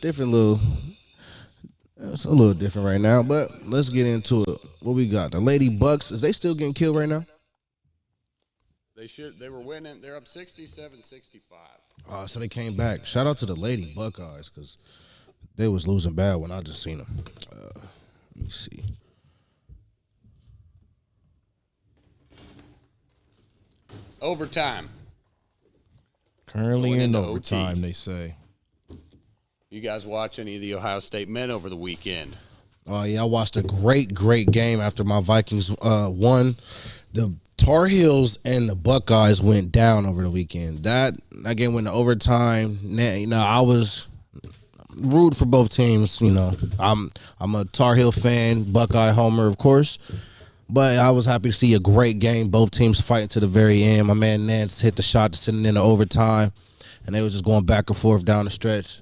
Different little. It's a little different right now, but let's get into it. What we got? The Lady Bucks. Is they still getting killed right now? They should. They were winning. They're up 67-65. So they came back. Shout out to the Lady Buckeyes because they was losing bad when I just seen them. Let me see. Overtime. Currently Going in into overtime, OT. they say. You guys watch any of the Ohio State men over the weekend? Oh yeah, I watched a great game after my Vikings won. The Tar Heels and the Buckeyes went down over the weekend. That game went to overtime. I was rude for both teams. I'm a Tar Heel fan, Buckeye homer, of course. But I was happy to see a great game. Both teams fighting to the very end. My man Nance hit the shot to send it into overtime, and they was just going back and forth down the stretch.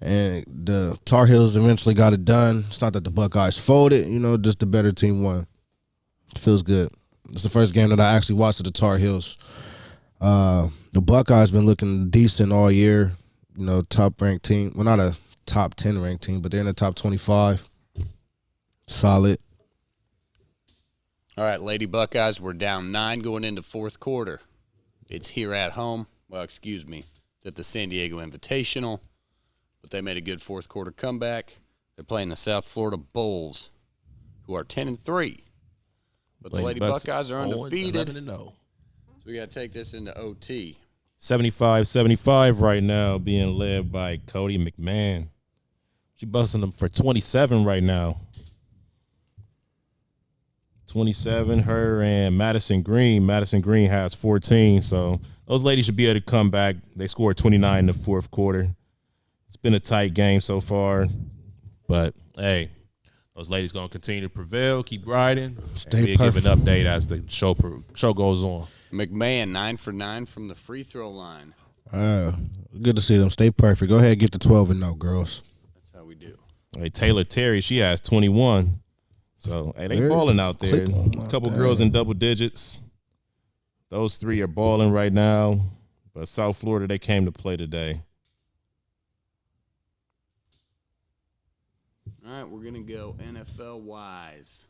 And the Tar Heels eventually got it done. It's not that the Buckeyes folded, just the better team won. Feels good. It's the first game that I actually watched of the Tar Heels. The Buckeyes been looking decent all year. Top ranked team. Well, not a top 10 ranked team, but they're in the top 25. Solid. All right, Lady Buckeyes, we're down 9 going into fourth quarter. It's here at home. Well, excuse me. It's at the San Diego Invitational. But they made a good fourth quarter comeback. They're playing the South Florida Bulls, who are 10-3. But the Lady Buckeyes are undefeated. 11-0. So we got to take this into OT. 75-75 right now, being led by Cody McMahon. She busting them for 27 right now. 27, her and Madison Green. Madison Green has 14, so those ladies should be able to come back. They scored 29 in the fourth quarter. It's been a tight game so far, but hey, those ladies going to continue to prevail, keep riding, Stay give perfect. an update as the show goes on. McMahon, 9 for 9 from the free throw line. Good to see them. Stay perfect. Go ahead and get to 12-0, girls. That's how we do. Hey, Taylor Terry, she has 21. So, hey, they balling out there. A couple girls in double digits. Those three are balling right now. But South Florida, they came to play today. All right, we're going to go NFL-wise.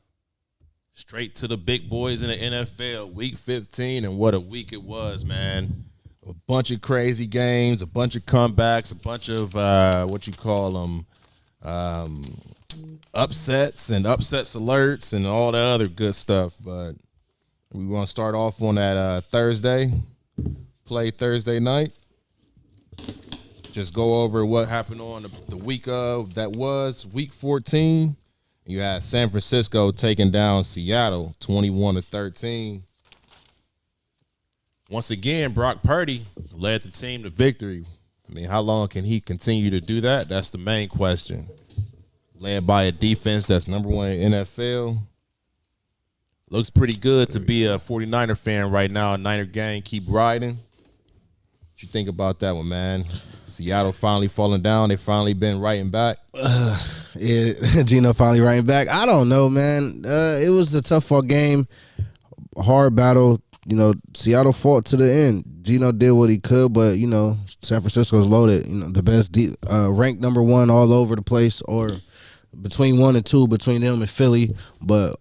Straight to the big boys in the NFL, Week 15, and what a week it was, man. A bunch of crazy games, a bunch of comebacks, a bunch of, upsets and upsets alerts and all the other good stuff. But we want to start off on that Thursday, play Thursday night. Just go over what happened on the week of that was Week 14. You had San Francisco taking down Seattle 21-13. Once again, Brock Purdy led the team to victory. I mean, how long can he continue to do that? That's the main question. Led by a defense that's number one in NFL. Looks pretty good to be a 49er fan right now. Niner gang, keep riding. What you think about that one, man? Seattle finally falling down. They finally been writing back. Gino finally writing back. I don't know, man. It was a tough fought game. Hard battle. Seattle fought to the end. Gino did what he could, but, San Francisco's loaded. The best ranked number one all over the place, or between 1 and 2 between them and Philly. But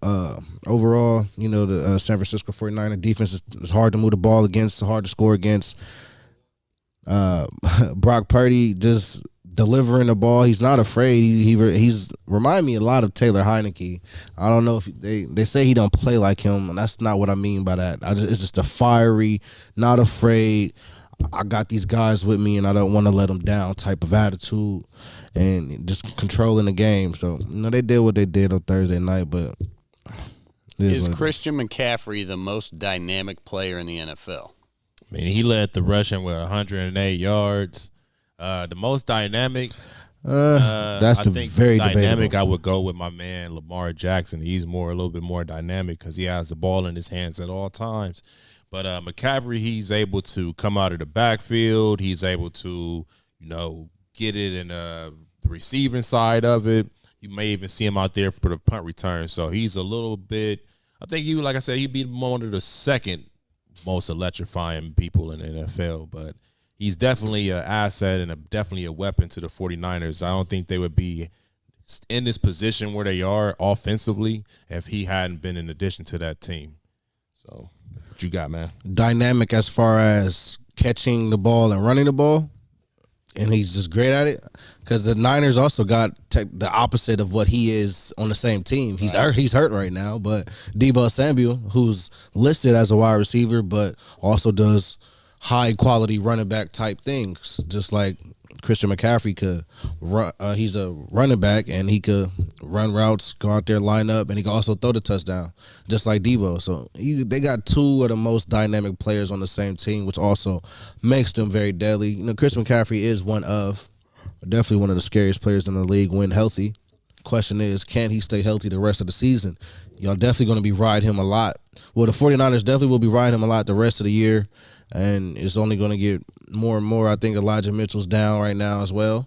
overall, the San Francisco 49er defense is hard to move the ball against, hard to score against. Brock Purdy just delivering the ball. He's not afraid. He's remind me a lot of Taylor Heineke. I don't know if they say he don't play like him, and that's not what I mean by that. It's just a fiery, not afraid. I got these guys with me, and I don't want to let them down type of attitude, and just controlling the game. So they did what they did on Thursday night, but is Christian McCaffrey the most dynamic player in the NFL? I mean, he led the rushing with 108 yards. The most dynamic, that's very dynamic. debatable. I would go with my man Lamar Jackson. He's a little bit more dynamic because he has the ball in his hands at all times. But McCaffrey, he's able to come out of the backfield. He's able to, get it in the receiving side of it. You may even see him out there for the punt return. So he's a little bit. I think he'd be one of the second most electrifying people in the NFL. But he's definitely an asset and definitely a weapon to the 49ers. I don't think they would be in this position where they are offensively if he hadn't been in addition to that team. So, what you got, man? Dynamic as far as catching the ball and running the ball, and he's just great at it. Because the Niners also got the opposite of what he is on the same team. He's hurt right now, but Deebo Samuel, who's listed as a wide receiver, but also does high quality running back type things, just like Christian McCaffrey could run. He's a running back, and he could run routes, go out there, line up, and he can also throw the touchdown, just like Deebo. So they got two of the most dynamic players on the same team, which also makes them very deadly. You know, Christian McCaffrey is definitely one of the scariest players in the league when healthy. Question is, can he stay healthy the rest of the season? Y'all definitely going to be riding him a lot. Well, the 49ers definitely will be riding him a lot the rest of the year, and it's only going to get more and more. I think Elijah Mitchell's down right now as well.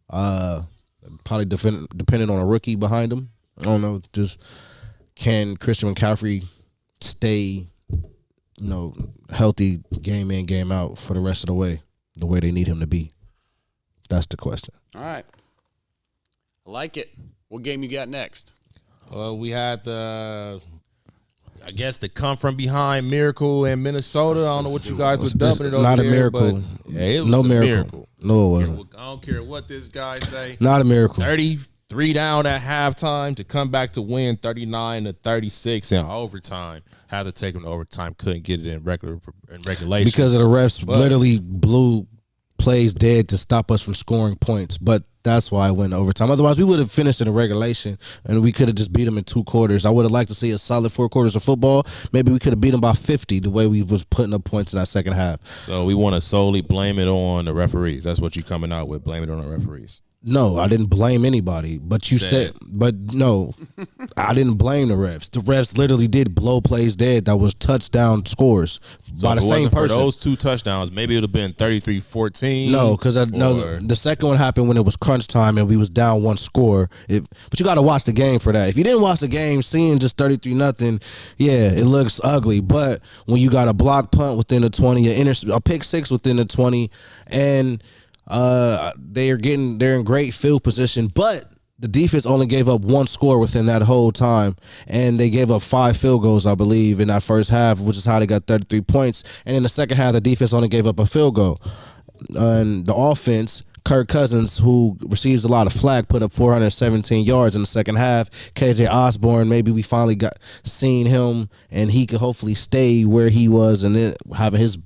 Probably depending on a rookie behind him. I don't know. Just can Christian McCaffrey stay, healthy game in, game out for the rest of the way they need him to be? That's the question. All right. I like it. What game you got next? Well, we had the come from behind miracle in Minnesota. I don't know what you guys were dubbing it over Not there. a miracle. Yeah, it was no a miracle. No, it wasn't. I don't care what this guy say. Not a miracle. 33 down at halftime to come back to win 39-36 in overtime. Had to take him to overtime. Couldn't get it in regulation because of the refs literally blew plays dead to stop us from scoring points. But that's why I went overtime. Otherwise, we would have finished in a regulation, and we could have just beat them in 2 quarters. I would have liked to see a solid 4 quarters of football. Maybe we could have beat them by 50 the way we was putting up points in that second half. So we want to solely blame it on the referees. That's what you're coming out with, blame it on the referees. No, I didn't blame anybody. But no, I didn't blame the refs. The refs literally did blow plays dead that was touchdown scores by the same person. For those 2 touchdowns, maybe it would have been 33-14. No, because the second one happened when it was crunch time and we was down 1 score. But you got to watch the game for that. If you didn't watch the game, seeing just 33-0, yeah, it looks ugly. But when you got a block punt within the 20, a pick 6 within the 20, and they're in great field position, but the defense only gave up 1 score within that whole time, and they gave up 5 field goals, I believe, in that first half, which is how they got 33 points. And in the second half, the defense only gave up a field goal. And the offense, Kirk Cousins, who receives a lot of flack, put up 417 yards in the second half. KJ Osborne, maybe we finally seen him, and he could hopefully stay where he was and having his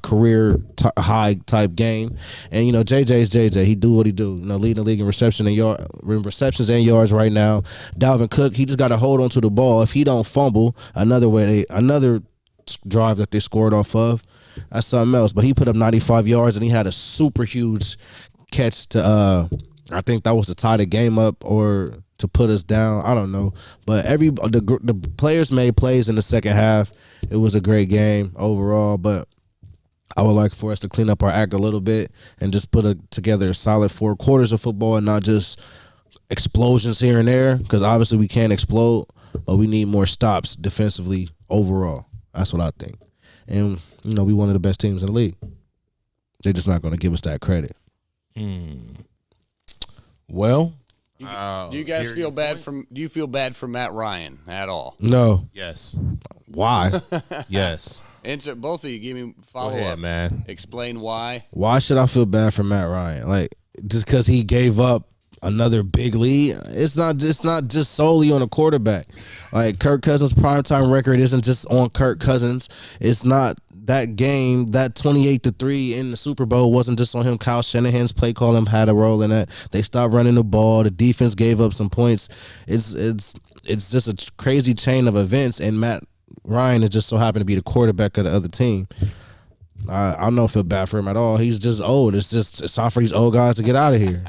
career high type game. And JJ's JJ. He do what he do. Leading the league in receptions and yards right now. Dalvin Cook, he just got to hold on to the ball. If he don't fumble, another drive that they scored off of, that's something else. But he put up 95 yards, and he had a super huge catch to I think that was to tie the game up or to put us down. I don't know. But the players made plays in the second half. It was a great game overall, but I would like for us to clean up our act a little bit and just put together a solid 4 quarters of football and not just explosions here and there, because obviously we can't explode, but we need more stops defensively overall. That's what I think. And we one of the best teams in the league. They're just not going to give us that credit. Well, do you guys feel bad do you feel bad for Matt Ryan at all? No. Yes. Why? Yes. Answer, both of you. Give me follow up, man. Explain why. Why should I feel bad for Matt Ryan? Like, just because he gave up another big lead? It's not just solely on a quarterback. Like, Kirk Cousins' primetime record isn't just on Kirk Cousins. It's not that game, that 28-3 in the Super Bowl wasn't just on him. Kyle Shanahan's play calling had a role in that. They stopped running the ball. The defense gave up some points. It's just a crazy chain of events, and Matt Ryan is just so happened to be the quarterback of the other team. I don't feel bad for him at all. He's just old. It's time for these old guys to get out of here,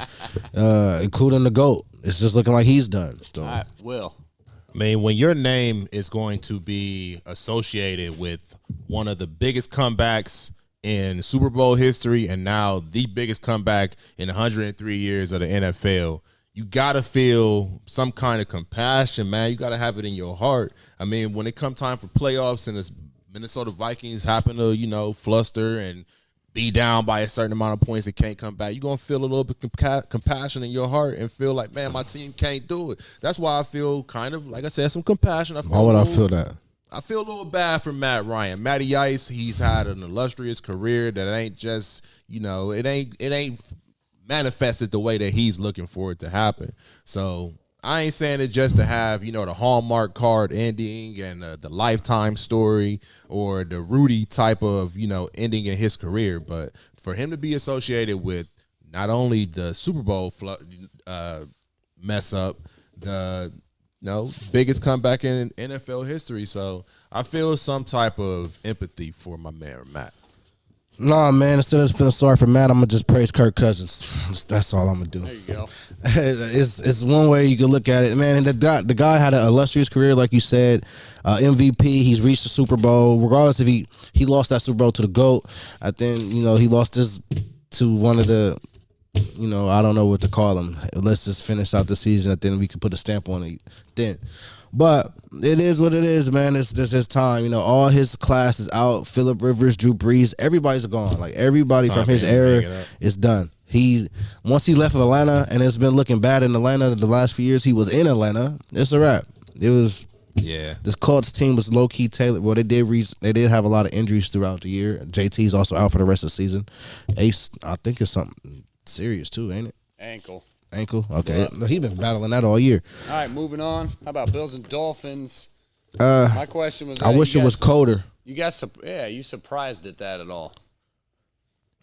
including the GOAT. It's just looking like he's done. So. All right, Will. I mean, when your name is going to be associated with one of the biggest comebacks in Super Bowl history and now the biggest comeback in 103 years of the NFL, you got to feel some kind of compassion, man. You got to have it in your heart. I mean, when it comes time for playoffs and the Minnesota Vikings happen to, fluster and be down by a certain amount of points and can't come back. You're going to feel a little bit compassion in your heart and feel like, man, my team can't do it. That's why I feel kind of, like I said, some compassion. Why would I feel that? I feel a little bad for Matt Ryan. Matty Ice, he's had an illustrious career that ain't just, it ain't manifested the way that he's looking for it to happen. So I ain't saying it just to have, the Hallmark card ending and the Lifetime story or the Rudy type of, ending in his career. But for him to be associated with not only the Super Bowl mess up, the biggest comeback in NFL history. So I feel some type of empathy for my man, Matt. Nah, man, instead of feeling sorry for Matt, I'm going to just praise Kirk Cousins. That's all I'm going to do. There you go. It's one way you can look at it. Man, the guy had an illustrious career, like you said, MVP. He's reached the Super Bowl. Regardless if he lost that Super Bowl to the GOAT, I think, he lost this to one of the, I don't know what to call him. Let's just finish out the season, and then we can put a stamp on it then. But it is what it is, man. It's just his time. All his class is out. Phillip Rivers, Drew Brees, everybody's gone. Like, everybody from his era is done. Once he left Atlanta, and it's been looking bad in Atlanta the last few years, he was in Atlanta. It's a wrap. It was. Yeah, this Colts team was low key tailored. Well, they did have a lot of injuries throughout the year. JT's also out for the rest of the season. Ace, I think it's something serious too, ain't it? Ankle. Okay. Yeah. He's been battling that all year. All right, moving on. How about Bills and Dolphins? My question was, I wish it was colder. You surprised at that at all?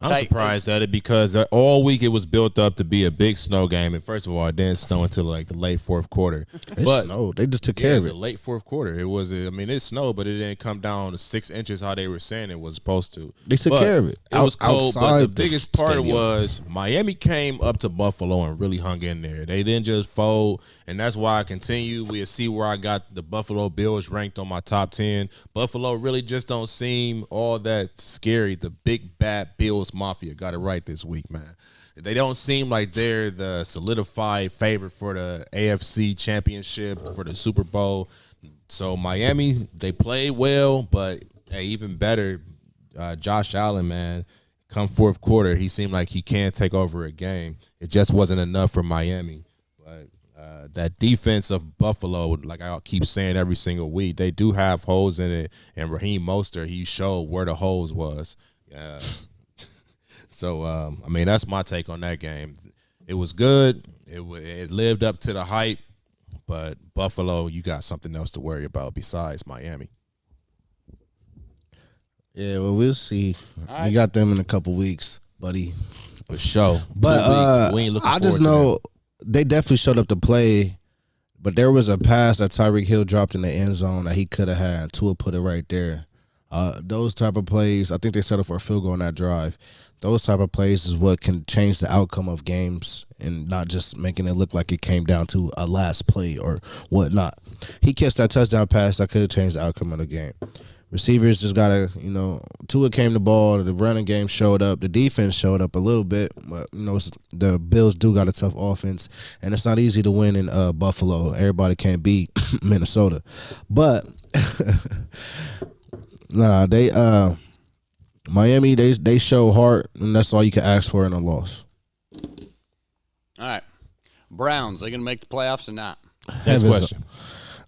I'm surprised at it because all week it was built up to be a big snow game. And first of all, it didn't snow until like the late fourth quarter. It snowed. They just took care of it. The late fourth quarter. It snowed, but it didn't come down to 6 inches how they were saying it was supposed to. They took care of it. It was cold, but the biggest part was Miami came up to Buffalo and really hung in there. They didn't just fold, and that's why I continue. We'll see where I got the Buffalo Bills ranked on my top 10. Buffalo really just don't seem all that scary. The big bad Bills Mafia got it right this week, man. They don't seem like they're the solidified favorite for the AFC Championship, for the Super Bowl. So Miami, they played well, but even better, Josh Allen, man, come fourth quarter, he seemed like he can take over a game. It just wasn't enough for Miami. But that defense of Buffalo, like I keep saying every single week, they do have holes in it. And Raheem Mostert, he showed where the holes was. So, that's my take on that game. It was good. It lived up to the hype. But Buffalo, you got something else to worry about besides Miami. Yeah, well, we'll see. Right. We got them in a couple weeks, buddy. For sure. But 2 weeks. We ain't looking forward to just know they definitely showed up to play. But there was a pass that Tyreek Hill dropped in the end zone that he could have had. Tua put it right there. Those type of plays, I think they settled for a field goal on that drive. Those type of plays is what can change the outcome of games and not just making it look like it came down to a last play or whatnot. He catch that touchdown pass that could have changed the outcome of the game. Receivers just got to, Tua came the ball, the running game showed up, the defense showed up a little bit, but, the Bills do got a tough offense, and it's not easy to win in Buffalo. Everybody can't beat Minnesota. But, Miami, they show heart, and that's all you can ask for in a loss. All right. Browns, they going to make the playoffs or not? Next question.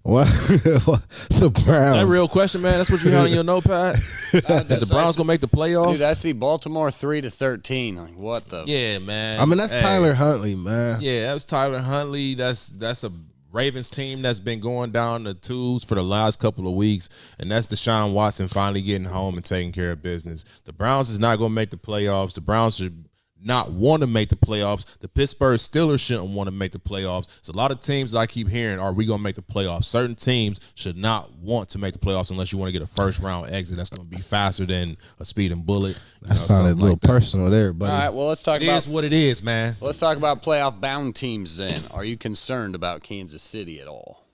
What? The Browns. Is that a real question, man? That's what you had on your notepad? Is the Browns going to make the playoffs? Dude, I see Baltimore 3-13. Like, what the? Yeah, man. I mean, that's Tyler Huntley, man. Yeah, that was Tyler Huntley. That's a Ravens team that's been going down the tubes for the last couple of weeks, and that's Deshaun Watson finally getting home and taking care of business. The Browns is not going to make the playoffs. The Browns should not want to make the playoffs. The Pittsburgh Steelers shouldn't want to make the playoffs. There's a lot of teams that I keep hearing, are we going to make the playoffs? Certain teams should not want to make the playoffs unless you want to get a first-round exit that's going to be faster than a speeding bullet. That sounded a little personal there, buddy. All right, well, let's talk about – It is what it is, man. Let's talk about playoff-bound teams then. Are you concerned about Kansas City at all?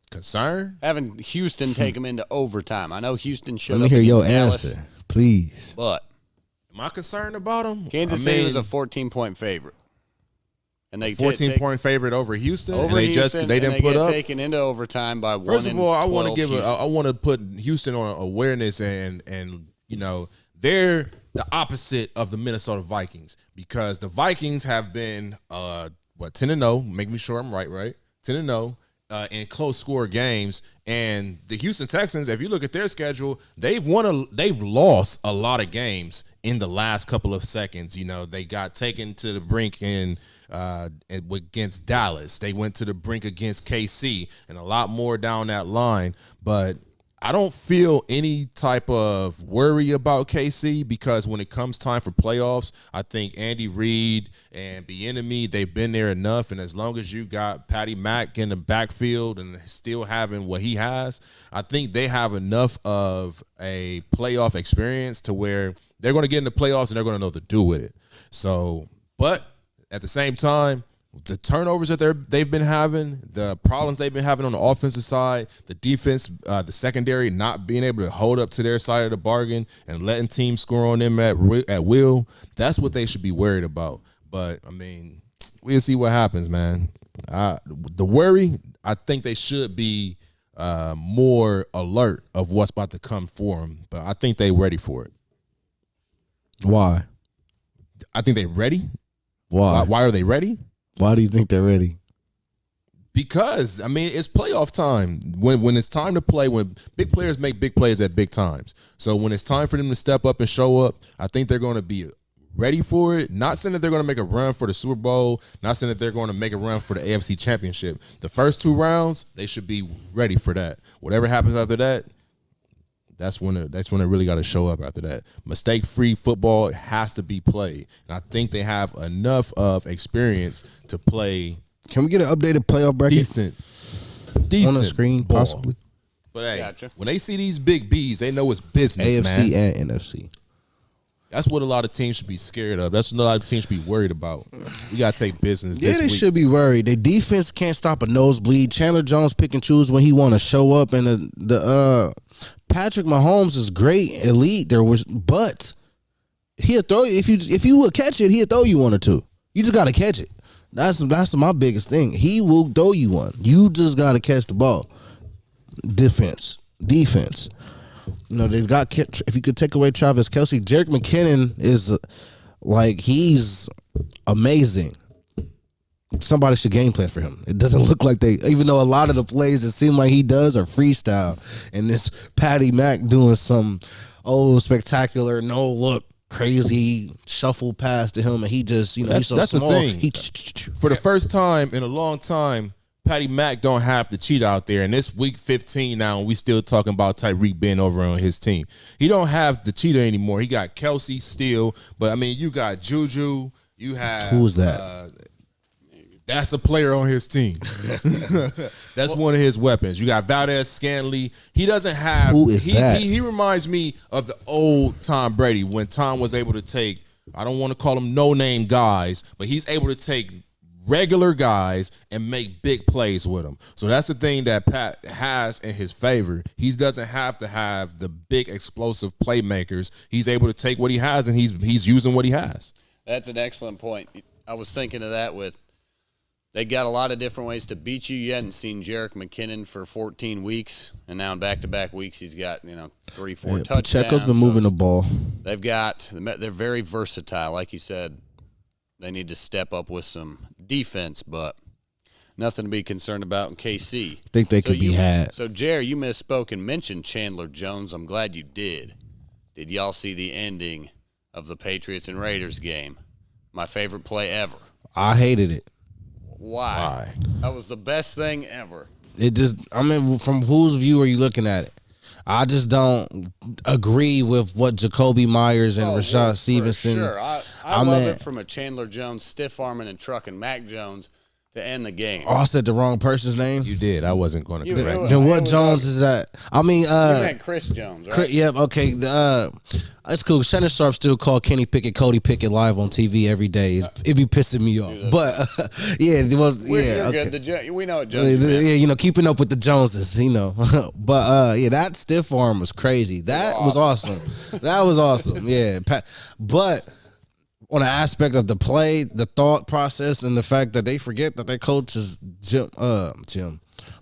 Concerned? Having Houston take them into overtime. I know Houston showed up Let me hear your Dallas, answer, please. But am I concerned about them? Kansas City was a 14-point favorite. And they 14-point favorite over Houston. Over and Houston, they didn't put up. Taken into overtime by 1. First of all, I want to give I want to put Houston on awareness and they're the opposite of the Minnesota Vikings, because the Vikings have been 10-0. Make me sure I'm right. 10-0 in close score games, and the Houston Texans, if you look at their schedule, they've lost a lot of games in the last couple of seconds. You know, they got taken to the brink against Dallas. They went to the brink against KC, and a lot more down that line. But I don't feel any type of worry about KC, because when it comes time for playoffs, I think Andy Reid and Bieniemy, they've been there enough. And as long as you got Patty Mack in the backfield and still having what he has, I think they have enough of a playoff experience to where they're going to get in the playoffs and they're going to know what to do with it. So, but at the same time, the turnovers that they've been having, the problems they've been having on the offensive side, the defense, the secondary not being able to hold up to their side of the bargain and letting teams score on them at will, that's what they should be worried about. But, I mean, we'll see what happens, man. The worry, I think they should be more alert of what's about to come for them. But I think they're ready for it. Why? I think they're ready. Why? Why are they ready? Why do you think they're ready? Because, I mean, it's playoff time. When it's time to play, when big players make big plays at big times. So when it's time for them to step up and show up, I think they're going to be ready for it. Not saying that they're going to make a run for the Super Bowl. Not saying that they're going to make a run for the AFC Championship. The first 2 rounds, they should be ready for that. Whatever happens after that, that's when it really got to show up after that. Mistake-free football has to be played. And I think they have enough of experience to play. Can we get an updated playoff bracket? Decent on the screen, ball. possibly. But hey, Gotcha. when they see these big Bs, they know it's business, AFC man. and NFC. That's what a lot of teams should be scared of. That's what a lot of teams should be worried about. We got to take business Yeah, this they week. should be worried. Their defense can't stop a nosebleed. Chandler Jones pick and choose when he want to show up, and the Patrick Mahomes is great, elite. But he'll throw you if you will catch it. He'll throw you 1 or 2. You just got to catch it. That's my biggest thing. He will throw you one. You just got to catch the ball. Defense. You know, they've got, if you could take away Travis Kelce, Jerick McKinnon is he's amazing. Somebody should game plan for him. It doesn't look like even though a lot of the plays it seem like he does are freestyle, and this Patty Mack doing some spectacular, no look, crazy shuffle pass to him, and he just, he's so that's small. the thing. For the first time in a long time, Patty Mack don't have to cheat out there. And this week 15 now, and we still talking about Tyreek being over on his team. He don't have the cheater anymore. He got Kelce still, but I mean, you got Juju. You have who's that? That's a player on his team. That's one of his weapons. You got Valdez-Scantling. He doesn't have. Who is that? He reminds me of the old Tom Brady when Tom was able to take. I don't want to call them no-name guys, but he's able to take regular guys and make big plays with them. So that's the thing that Pat has in his favor. He doesn't have to have the big explosive playmakers. He's able to take what he has, and he's using what he has. That's an excellent point. I was thinking of that with they got a lot of different ways to beat you. You hadn't seen Jerick McKinnon for 14 weeks, and now in back-to-back weeks he's got 3-4 touchdowns. Pacheco's been moving the ball. They're very versatile, like you said. They need to step up with some defense, but nothing to be concerned about in KC. Think they could be had. So, Jerry, you misspoke and mentioned Chandler Jones. I'm glad you did. Did y'all see the ending of the Patriots and Raiders game? My favorite play ever. I hated it. Why? That was the best thing ever. From whose view are you looking at it? I just don't agree with what Jacoby Myers and Rashad Stevenson. Sure. I love it from a Chandler Jones stiff-arming and trucking Mac Jones to end the game. Oh, I said the wrong person's name? You did. I wasn't going to correct you. Then what Jones is that? I mean, you meant Chris Jones, right? Yep, okay. It's cool. Shannon Sharp still call Kenny Pickett, Cody Pickett live on TV every day. It be pissing me off. But, You're okay. good. We know what Jones is. Yeah, keeping up with the Joneses, But, that stiff arm was crazy. That was awesome. That was awesome, yeah. But on the aspect of the play, the thought process, and the fact that they forget that their coach is Bill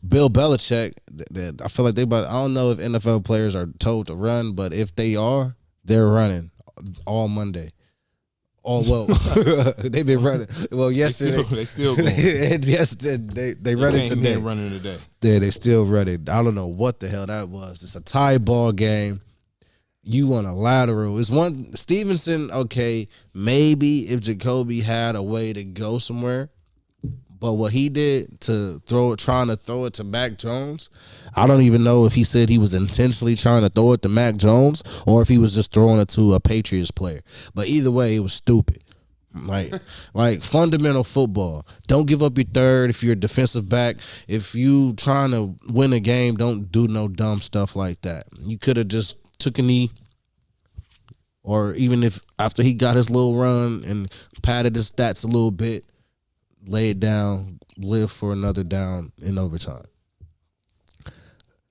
Belichick. I feel like I don't know if NFL players are told to run, but if they are, they're running all Monday. Oh well, they've been running. Well, yesterday They still going. yes, they run it today. Running today. Yeah, they still run it. I don't know what the hell that was. It's a tie ball game. You want a lateral. It's one Stevenson, okay, maybe if Jacoby had a way to go somewhere. But what he did to trying to throw it to Mac Jones, I don't even know if he said he was intentionally trying to throw it to Mac Jones or if he was just throwing it to a Patriots player. But either way, it was stupid. Like fundamental football. Don't give up your third if you're a defensive back. If you trying to win a game, don't do no dumb stuff like that. You could have just took a knee, or even if after he got his little run and padded his stats a little bit, lay it down, live for another down in overtime.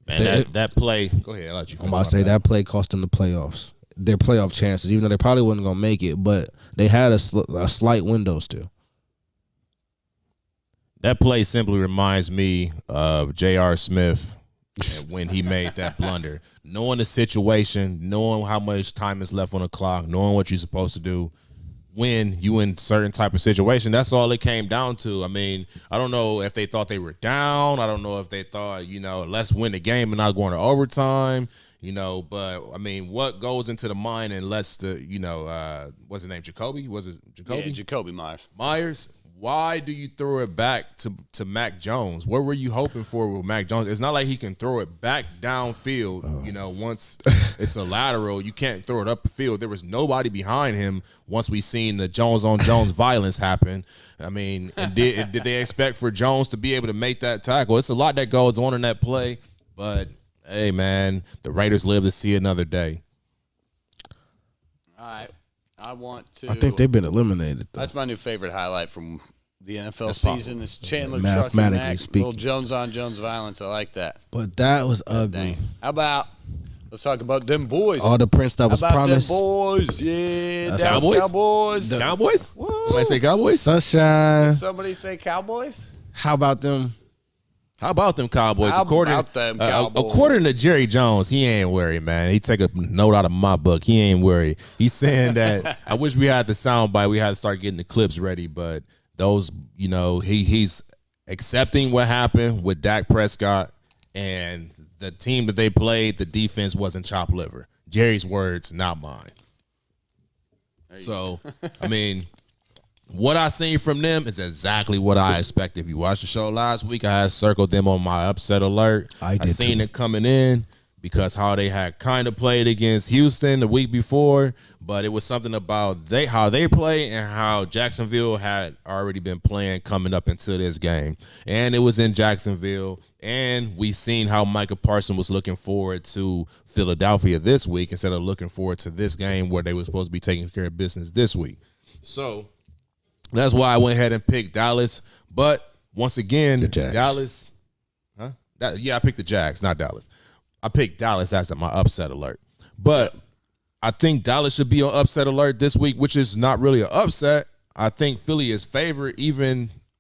Man, that play. Go ahead. I'll let you finish. I'm about to say that play cost them the playoffs. Their playoff chances, even though they probably wasn't going to make it, but they had a slight window still. That play simply reminds me of J.R. Smith when he made that blunder. Knowing the situation, knowing how much time is left on the clock, knowing what you're supposed to do when you in certain type of situation, that's all it came down to. I mean, I don't know if they thought they were down. I don't know if they thought, let's win the game and not going to overtime, but I mean, what goes into the mind and lets the, what's his name? Jacoby? Was it Jacoby? Yeah, Jacoby Myers. Myers. Why do you throw it back to Mac Jones? What were you hoping for with Mac Jones? It's not like he can throw it back downfield. Once it's a lateral, you can't throw it up the field. There was nobody behind him once we seen the Jones on Jones violence happen. I mean, did they expect for Jones to be able to make that tackle? It's a lot that goes on in that play, but hey, man, the Raiders live to see another day. All right. I think they've been eliminated, though. That's my new favorite highlight from the NFL season. Is Chandler mathematically Truck speaking. Little Jones on Jones violence. I like that. But that was ugly. Dang. How about let's talk about them boys? All the prince that was How about promised. them boys? Yeah, That's Dallas Cowboys? Cowboys. Cowboys? Woo. Somebody say Cowboys? Sunshine. Somebody say Cowboys? How about them? How about them Cowboys? How about them Cowboys? According to Jerry Jones, he ain't worried, man. He take a note out of my book. He ain't worried. He's saying that I wish we had the sound bite. We had to start getting the clips ready, but those, he's accepting what happened with Dak Prescott and the team that they played. The defense wasn't chopped liver. Jerry's words, not mine. So, I mean, what I seen from them is exactly what I expect. If you watched the show last week, I had circled them on my upset alert. I seen it coming in because how they had kind of played against Houston the week before, but it was something about how they play and how Jacksonville had already been playing coming up into this game. And it was in Jacksonville, and we seen how Micah Parsons was looking forward to Philadelphia this week instead of looking forward to this game where they were supposed to be taking care of business this week. So that's why I went ahead and picked Dallas. But once again, Dallas. I picked the Jags, not Dallas. I picked Dallas as my upset alert. But I think Dallas should be on upset alert this week, which is not really an upset. I think Philly is favored.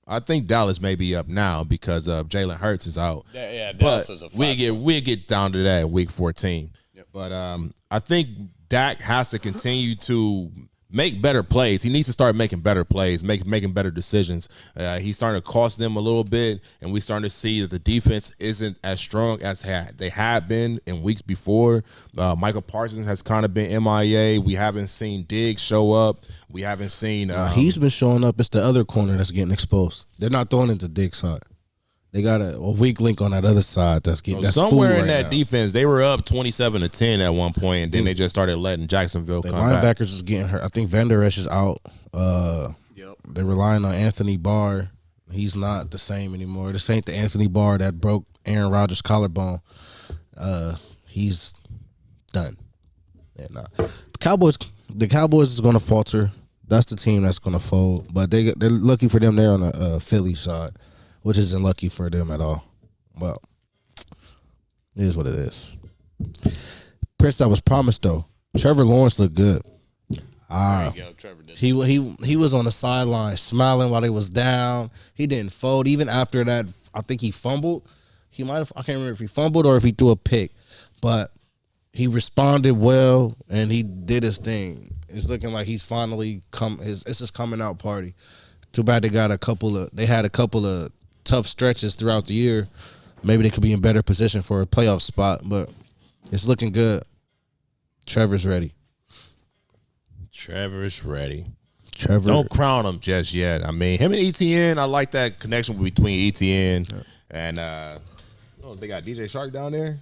I think Dallas may be up now because Jalen Hurts is out. Yeah, Dallas is a we'll get down to that in week 14. Yep. But I think Dak has to continue to make better plays. He needs to start making better plays, making better decisions. He's starting to cost them a little bit, and we're starting to see that the defense isn't as strong as they had been in weeks before. Michael Parsons has kind of been MIA. We haven't seen Diggs show up. We haven't seen he's been showing up. It's the other corner that's getting exposed. They're not throwing it to Diggs' side. They got a weak link on that other side that's somewhere in right that now. defense. They were up 27-10 at one point, and then they just started letting Jacksonville come back. Linebackers is getting hurt. I think Van Der Esch is out. They're relying on Anthony Barr. He's not the same anymore. This ain't the Anthony Barr that broke Aaron Rodgers' collarbone. He's done. Yeah, nah. The Cowboys is going to falter. That's the team that's going to fold. But they're lucky for them. They're on the Philly side, which isn't lucky for them at all. Well, it is what it is. Prince that was promised, though. Trevor Lawrence looked good. There you go, Trevor did. He was on the sideline smiling while he was down. He didn't fold. Even after that, I think he fumbled. I can't remember if he fumbled or if he threw a pick. But he responded well and he did his thing. It's looking like he's finally come. It's his coming out party. Too bad they had a couple of tough stretches throughout the year. Maybe they could be in better position for a playoff spot, but it's looking good. Trevor's ready. Trevor's ready. Trevor. Don't crown him just yet. I mean, him and ETN, I like that connection between ETN and they got DJ Shark down there.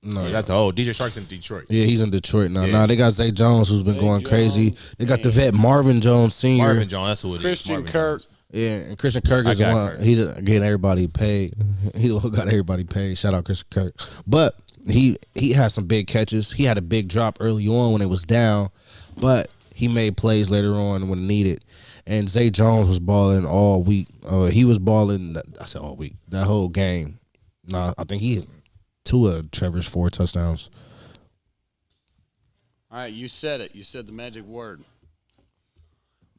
No, that's DJ Shark's in Detroit. Yeah, he's in Detroit now. Yeah. Nah, they got Zay Jones, who's been going crazy. They got the vet Marvin Jones Sr. Marvin Jones, that's who it is. Christian Marvin Kirk. Jones. Yeah, and Christian Kirk is the one. Kirk. He getting everybody paid. He the one who got everybody paid. Shout out Christian Kirk. But he had some big catches. He had a big drop early on when it was down, but he made plays later on when needed. And Zay Jones was balling all week. He was balling. I said all week. That whole game. Nah, I think he hit 2 of Trevor's 4 touchdowns. All right, you said it. You said the magic word.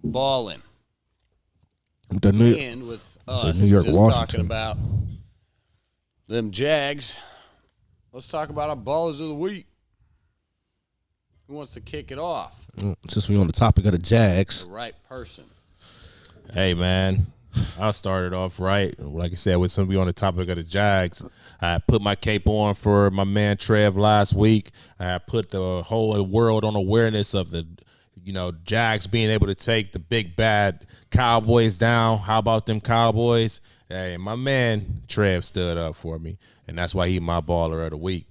Balling. And with us New York, just Washington. talking about them Jags, let's talk about our ballers of the week. Who wants to kick it off? Since we're on the topic of the Jags. The right person. Hey, man, I started off right. Like I said, with somebody on the topic of the Jags, I put my cape on for my man Trev last week. I put the whole world on awareness of the, Jags being able to take the big bad Cowboys down. How about them Cowboys? Hey, my man Trev stood up for me, and that's why he's my baller of the week.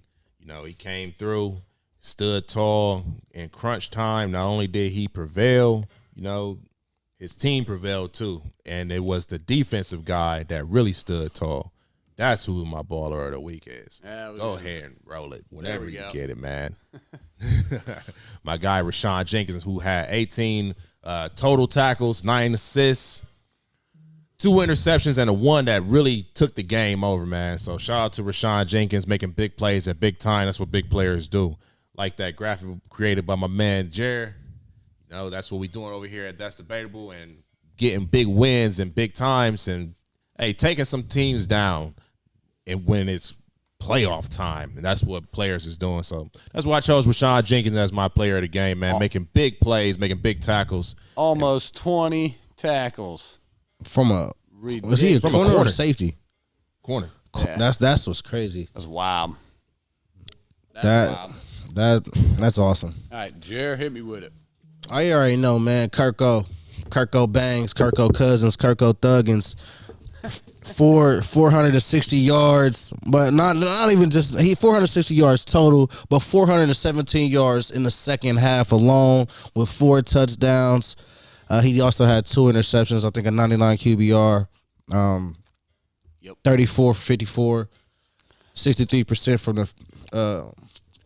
He came through, stood tall in crunch time. Not only did he prevail, his team prevailed too, and it was the defensive guy that really stood tall. That's who my baller of the week is. Go ahead and roll it whenever you get it, man. My guy Rashawn Jenkins, who had 18 total tackles, 9 assists, 2 interceptions, and a one that really took the game over, man. So shout out to Rashawn Jenkins making big plays at big time. That's what big players do. Like that graphic created by my man Jared. That's what we doing over here at That's Debatable, and getting big wins and big times, and hey, taking some teams down and when it's playoff time. And that's what players is doing. So that's why I chose Rashawn Jenkins as my player of the game, man. Making big plays, making big tackles. Almost 20 tackles. Was he a corner or safety? Corner. Yeah. That's what's crazy. That's wild. That's awesome. All right, Jer, hit me with it. I already know, man. Kirko Bangs, Kirko Cousins, Kirko Thuggins. 460 yards, but not even just 460 yards total, but 417 yards in the second half alone with 4 touchdowns. He also had 2 interceptions. I think a 99 QBR. 34 for 54, 63% from the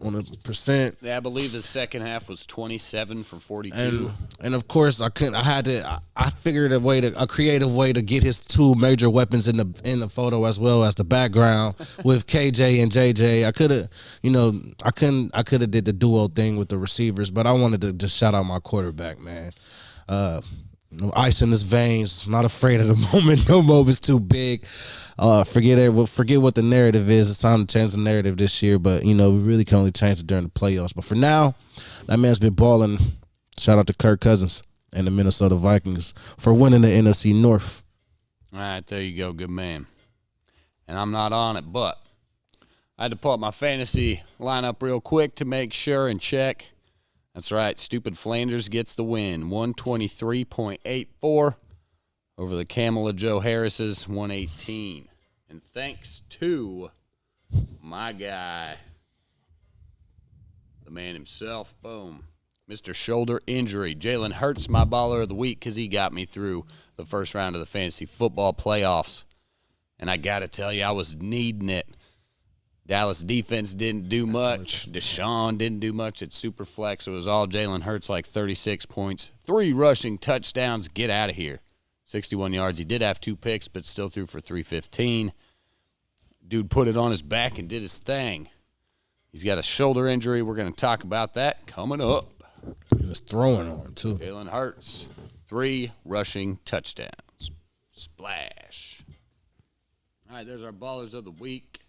on the percent. Yeah, I believe the second half was 27 for 42. And of course, I figured a creative way to get his 2 major weapons in the photo as well as the background with KJ and JJ. I could have did the duo thing with the receivers, but I wanted to just shout out my quarterback, man. Ice in his veins, not afraid of the moment. No moment's too big. Forget what the narrative is. It's time to change the narrative this year, but we really can only change it during the playoffs. But for now, that man's been balling. Shout out to Kirk Cousins and the Minnesota Vikings for winning the NFC North. All right, there you go, good man. And I'm not on it, but I had to pull up my fantasy lineup real quick to make sure and check. That's right, Stupid Flanders gets the win, 123.84 over the Camel of Joe Harris's 118. And thanks to my guy, the man himself, boom, Mr. Shoulder Injury. Jalen Hurts, my baller of the week, because he got me through the first round of the fantasy football playoffs. And I got to tell you, I was needing it. Dallas defense didn't do much. Deshaun didn't do much at Superflex. It was all Jalen Hurts, like 36 points, 3 rushing touchdowns. Get out of here. 61 yards. He did have 2 picks, but still threw for 315. Dude put it on his back and did his thing. He's got a shoulder injury. We're going to talk about that coming up. He was throwing on, too. Jalen Hurts, 3 rushing touchdowns. Splash. All right, there's our ballers of the week.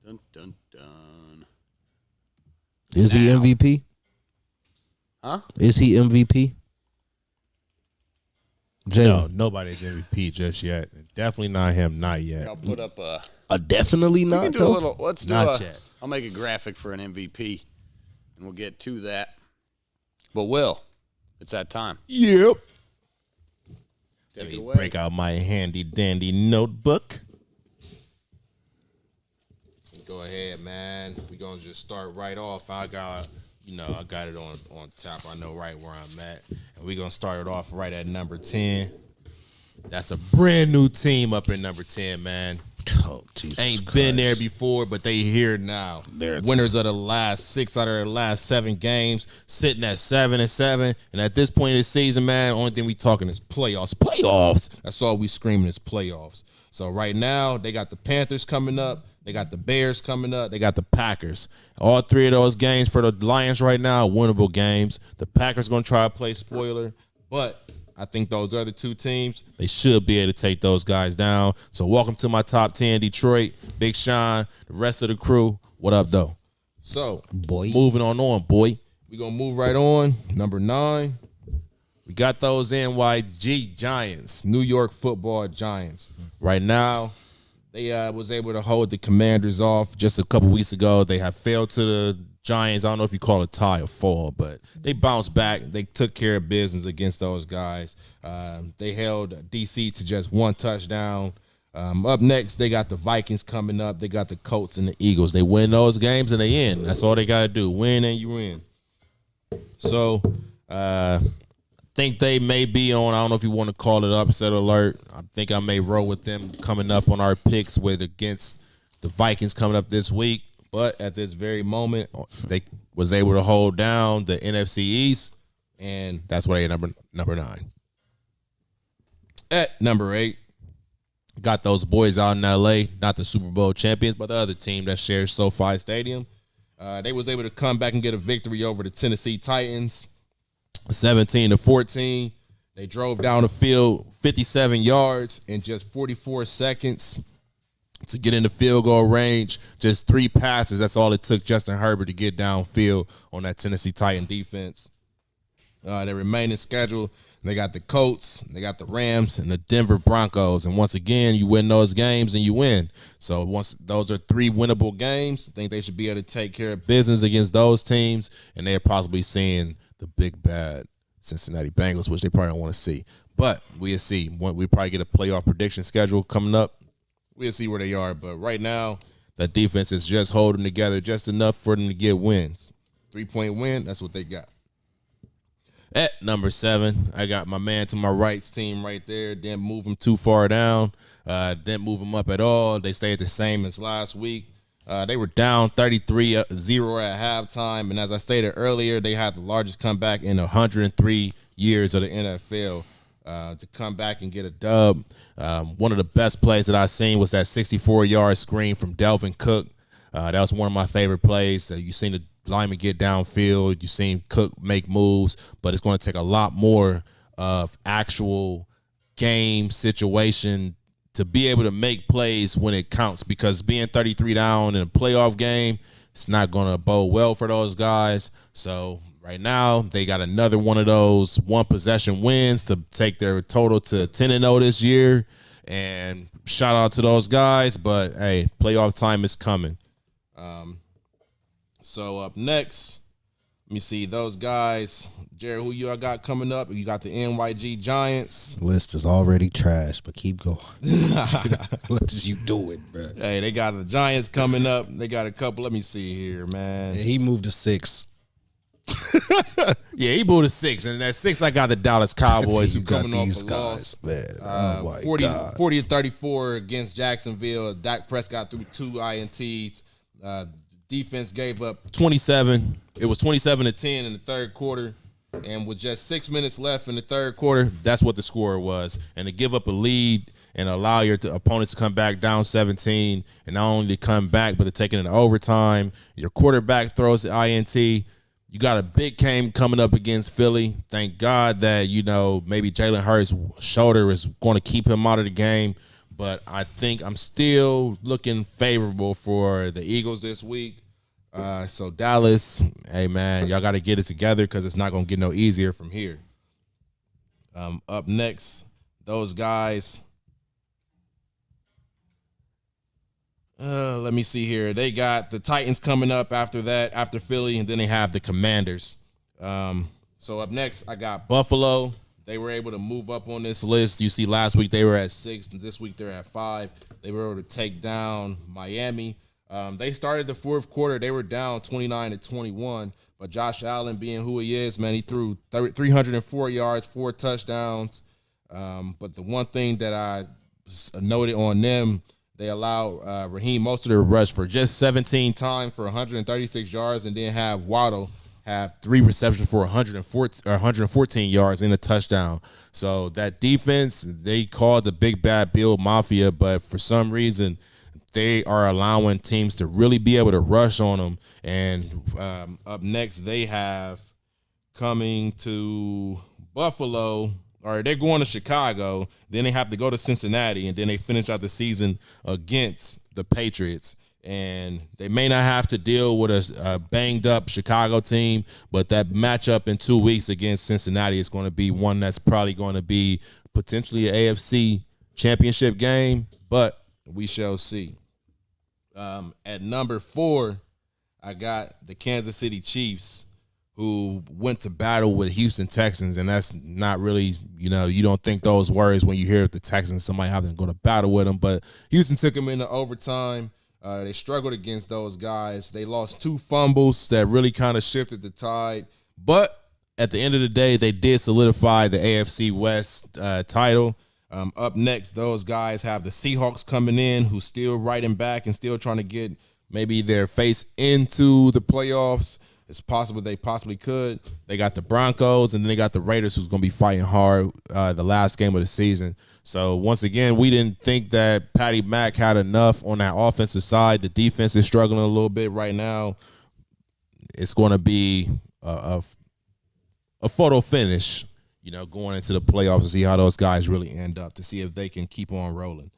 Dun, dun, dun. Is he Now. MVP? Huh? Is he MVP? No, Jalen. nobody's MVP just yet. Definitely not him. Not yet. I'll put up a. Definitely We not. can do though. a little. Let's do Not a. yet. I'll make a graphic for an MVP, and we'll get to that. But Will, it's that time. Yep. Take Let it me away. break out my handy dandy notebook. Go ahead, man. We're gonna just start right off. I got it on tap. I know right where I'm at. And we're gonna start it off right at number 10. That's a brand new team up in number 10, man. Oh, Jesus Ain't Christ. been there before, but they here now. They're Winners of the last 6 out of the last 7 games, sitting at 7-7. And at this point in the season, man, only thing we talking is playoffs. Playoffs. That's all we screaming is playoffs. So right now, they got the Panthers coming up. They got the Bears coming up. They got the Packers. All 3 of those games for the Lions right now, winnable games. The Packers going to try to play spoiler, but I think those other 2 teams, they should be able to take those guys down. So welcome to my top 10, Detroit, Big Sean, the rest of the crew. What up, though? So, Boy. moving on, boy. We're going to move right on. Number 9, we got those NYG Giants, New York Football Giants. Right now, they was able to hold the Commanders off just a couple weeks ago. They have failed to the Giants. I don't know if you call it tie or fall, but they bounced back. They took care of business against those guys. They held DC to just 1 touchdown. Up next, they got the Vikings coming up. They got the Colts and the Eagles. They win those games and they in. That's all they got to do. Win and you win. So, think they may be on, I don't know if you want to call it upset alert. I think I may roll with them coming up on our picks against the Vikings coming up this week. But at this very moment, they was able to hold down the NFC East, and that's why they're number 9. At number 8, got those boys out in L.A., not the Super Bowl champions, but the other team that shares SoFi Stadium. They was able to come back and get a victory over the Tennessee Titans. 17-14. They drove down the field 57 yards in just 44 seconds to get in the field goal range. Just 3 passes. That's all it took Justin Herbert to get downfield on that Tennessee Titan defense. Their remaining schedule, they got the Colts, they got the Rams, and the Denver Broncos. And once again, you win those games and you win. So once those are 3 winnable games, I think they should be able to take care of business against those teams, and they're possibly seeing the big bad Cincinnati Bengals, which they probably don't want to see. But we'll see. We probably get a playoff prediction schedule coming up. We'll see where they are. But right now, the defense is just holding together just enough for them to get wins. 3-point win, that's what they got. At number 7, I got my man to my right's team right there. Didn't move him too far down. Didn't move him up at all. They stayed the same as last week. They were down 33-0 at halftime, and as I stated earlier, they had the largest comeback in 103 years of the NFL to come back and get a dub. One of the best plays that I've seen was that 64-yard screen from Delvin Cook. That was one of my favorite plays. You seen the lineman get downfield. You seen Cook make moves, but it's going to take a lot more of actual game situation to be able to make plays when it counts, because being 33 down in a playoff game, it's not going to bode well for those guys. So right now they got another one of those 1-possession wins to take their total to 10-0 this year. And shout out to those guys, but hey, playoff time is coming. So up next, let me see those guys. Jared, who you got coming up? You got the NYG Giants. List is already trash, but keep going. What is you doing, bro? Hey, they got the Giants coming up. They got a couple. Let me see here, man. He moved to 6. Yeah, he moved to 6, and at 6 I got the Dallas Cowboys, who You got coming off these a guys, loss. man. Oh my 40-34 against Jacksonville. Dak Prescott threw 2 INTs. Defense gave up 27. It was 27-10 in the third quarter. And with just 6 minutes left in the third quarter, that's what the score was. And to give up a lead and allow your opponents to come back down 17, and not only to come back, but to take it into overtime. Your quarterback throws the INT. You got a big game coming up against Philly. Thank God that, maybe Jalen Hurts' shoulder is going to keep him out of the game. But I think I'm still looking favorable for the Eagles this week. So Dallas, hey man, y'all got to get it together because it's not gonna get no easier from here. Up next, those guys. Let me see here. They got the Titans coming up after that, after Philly, and then they have the Commanders. So up next, I got Buffalo. They were able to move up on this list. You see, last week they were at 6, and this week they're at 5. They were able to take down Miami. They started the fourth quarter. They were down 29-21, but Josh Allen, being who he is, man, he threw 304 yards, 4 touchdowns. But the one thing that I noted on them, they allowed Raheem Mostert to rush for just 17 times for 136 yards, and then have Waddle have 3 receptions for 114 yards and a touchdown. So that defense, they called the Big Bad Bill Mafia, but for some reason they are allowing teams to really be able to rush on them. And up next, they have coming to Buffalo, or they're going to Chicago. Then they have to go to Cincinnati, and then they finish out the season against the Patriots. And they may not have to deal with a banged-up Chicago team, but that matchup in 2 weeks against Cincinnati is going to be one that's probably going to be potentially an AFC championship game, but we shall see. At number 4, I got the Kansas City Chiefs, who went to battle with Houston Texans, and that's not really, you don't think those words when you hear the Texans, somebody having to go to battle with them, but Houston took them into overtime. They struggled against those guys. They lost 2 fumbles that really kind of shifted the tide. But at the end of the day, they did solidify the AFC West title. Up next, those guys have the Seahawks coming in, who's still riding back and still trying to get maybe their face into the playoffs. It's possible they possibly could. They got the Broncos, and then they got the Raiders, who's going to be fighting hard the last game of the season. So, once again, we didn't think that Patty Mack had enough on that offensive side. The defense is struggling a little bit right now. It's going to be a photo finish, going into the playoffs to see how those guys really end up, to see if they can keep on rolling.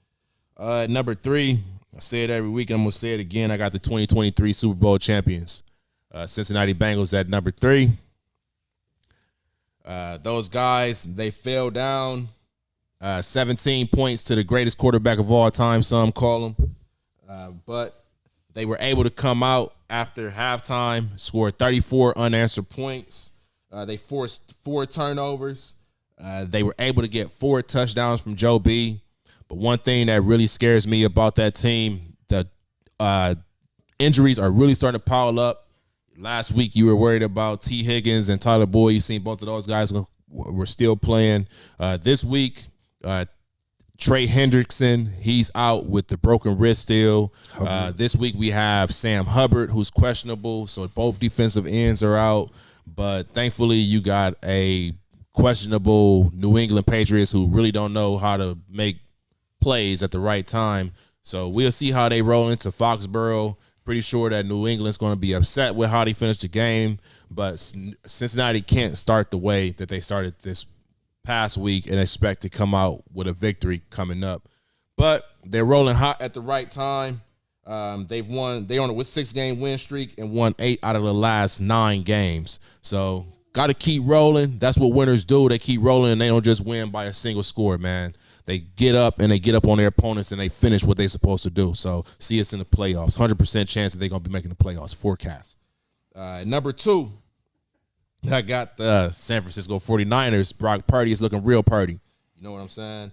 Number 3, I say it every week, and I'm going to say it again. I got the 2023 Super Bowl champions. Cincinnati Bengals at number 3. Those guys, they fell down 17 points to the greatest quarterback of all time, some call him. But they were able to come out after halftime, score 34 unanswered points. They forced 4 turnovers. They were able to get 4 touchdowns from Joe B. But one thing that really scares me about that team, the injuries are really starting to pile up. Last week, you were worried about T. Higgins and Tyler Boyd. You seen both of those guys were still playing. This week, Trey Hendrickson, he's out with the broken wrist still. This week, we have Sam Hubbard, who's questionable. So both defensive ends are out. But thankfully, you got a questionable New England Patriots who really don't know how to make plays at the right time. So we'll see how they roll into Foxborough. Pretty sure that New England's going to be upset with how they finished the game, but Cincinnati can't start the way that they started this past week and expect to come out with a victory coming up. But they're rolling hot at the right time. They've won. They're on a 6-game win streak and won 8 out of the last 9 games. So got to keep rolling. That's what winners do. They keep rolling, and they don't just win by a single score, man. They get up, and they get up on their opponents, and they finish what they're supposed to do. So see us in the playoffs. 100% chance that they're going to be making the playoffs. Forecast. Number 2, I got the San Francisco 49ers. Brock Purdy is looking real Purdy. You know what I'm saying?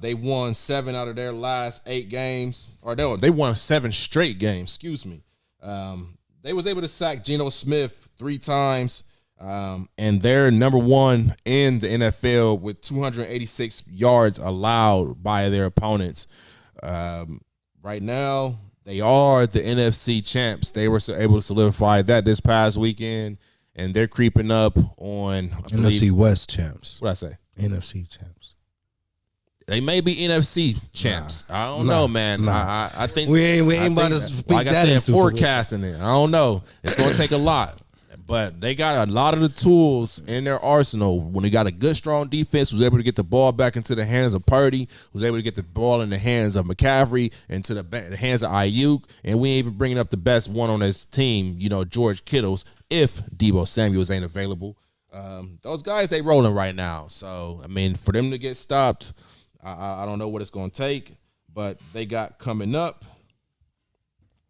They won 7 out of their last 8 games. Or they won 7 straight games. Excuse me. They was able to sack Geno Smith 3 times. And they're number 1 in the NFL with 286 yards allowed by their opponents. Right now, they are the NFC champs. They were able to solidify that this past weekend, and they're creeping up on NFC West champs. What I say? NFC champs. They may be NFC champs. I don't know, man. I think we ain't about to speak like that I said, into forecasting it. I don't know. It's going to take a lot. But they got a lot of the tools in their arsenal. When they got a good, strong defense, was able to get the ball back into the hands of Purdy, was able to get the ball in the hands of McCaffrey, into the hands of Ayuk, and we ain't even bringing up the best one on this team, George Kittles, if Deebo Samuels ain't available. Those guys, they rolling right now. So, I mean, for them to get stopped, I don't know what it's going to take, but they got coming up.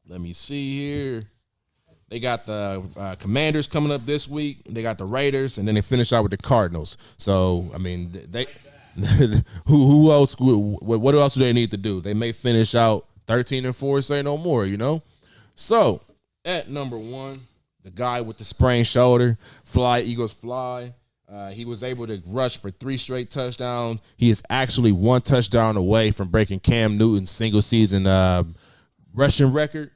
Let me see here. They got the Commanders coming up this week. They got the Raiders, and then they finish out with the Cardinals. So, I mean, they who else? What else do they need to do? They may finish out 13-4, say no more. So at number 1, the guy with the sprained shoulder, fly Eagles fly. He was able to rush for 3 straight touchdowns. He is actually 1 touchdown away from breaking Cam Newton's single season rushing record.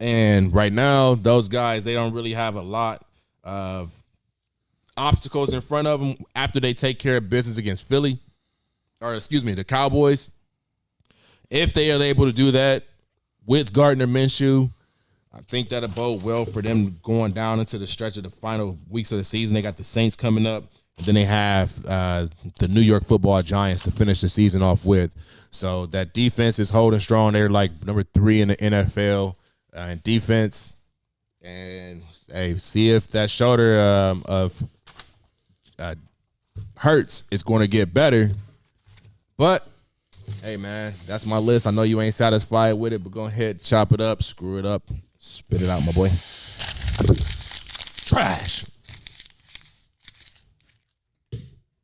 And right now, those guys, they don't really have a lot of obstacles in front of them after they take care of business against the Cowboys. If they are able to do that with Gardner Minshew, I think that'll bode well for them going down into the stretch of the final weeks of the season. They got the Saints coming up, and then they have the New York Football Giants to finish the season off with. So that defense is holding strong. They're like number 3 in the NFL. And defense, and hey, see if that shoulder of Hurts is going to get better. But hey, man, that's my list. I know you ain't satisfied with it, but go ahead, chop it up, screw it up, spit it out, my boy. Trash.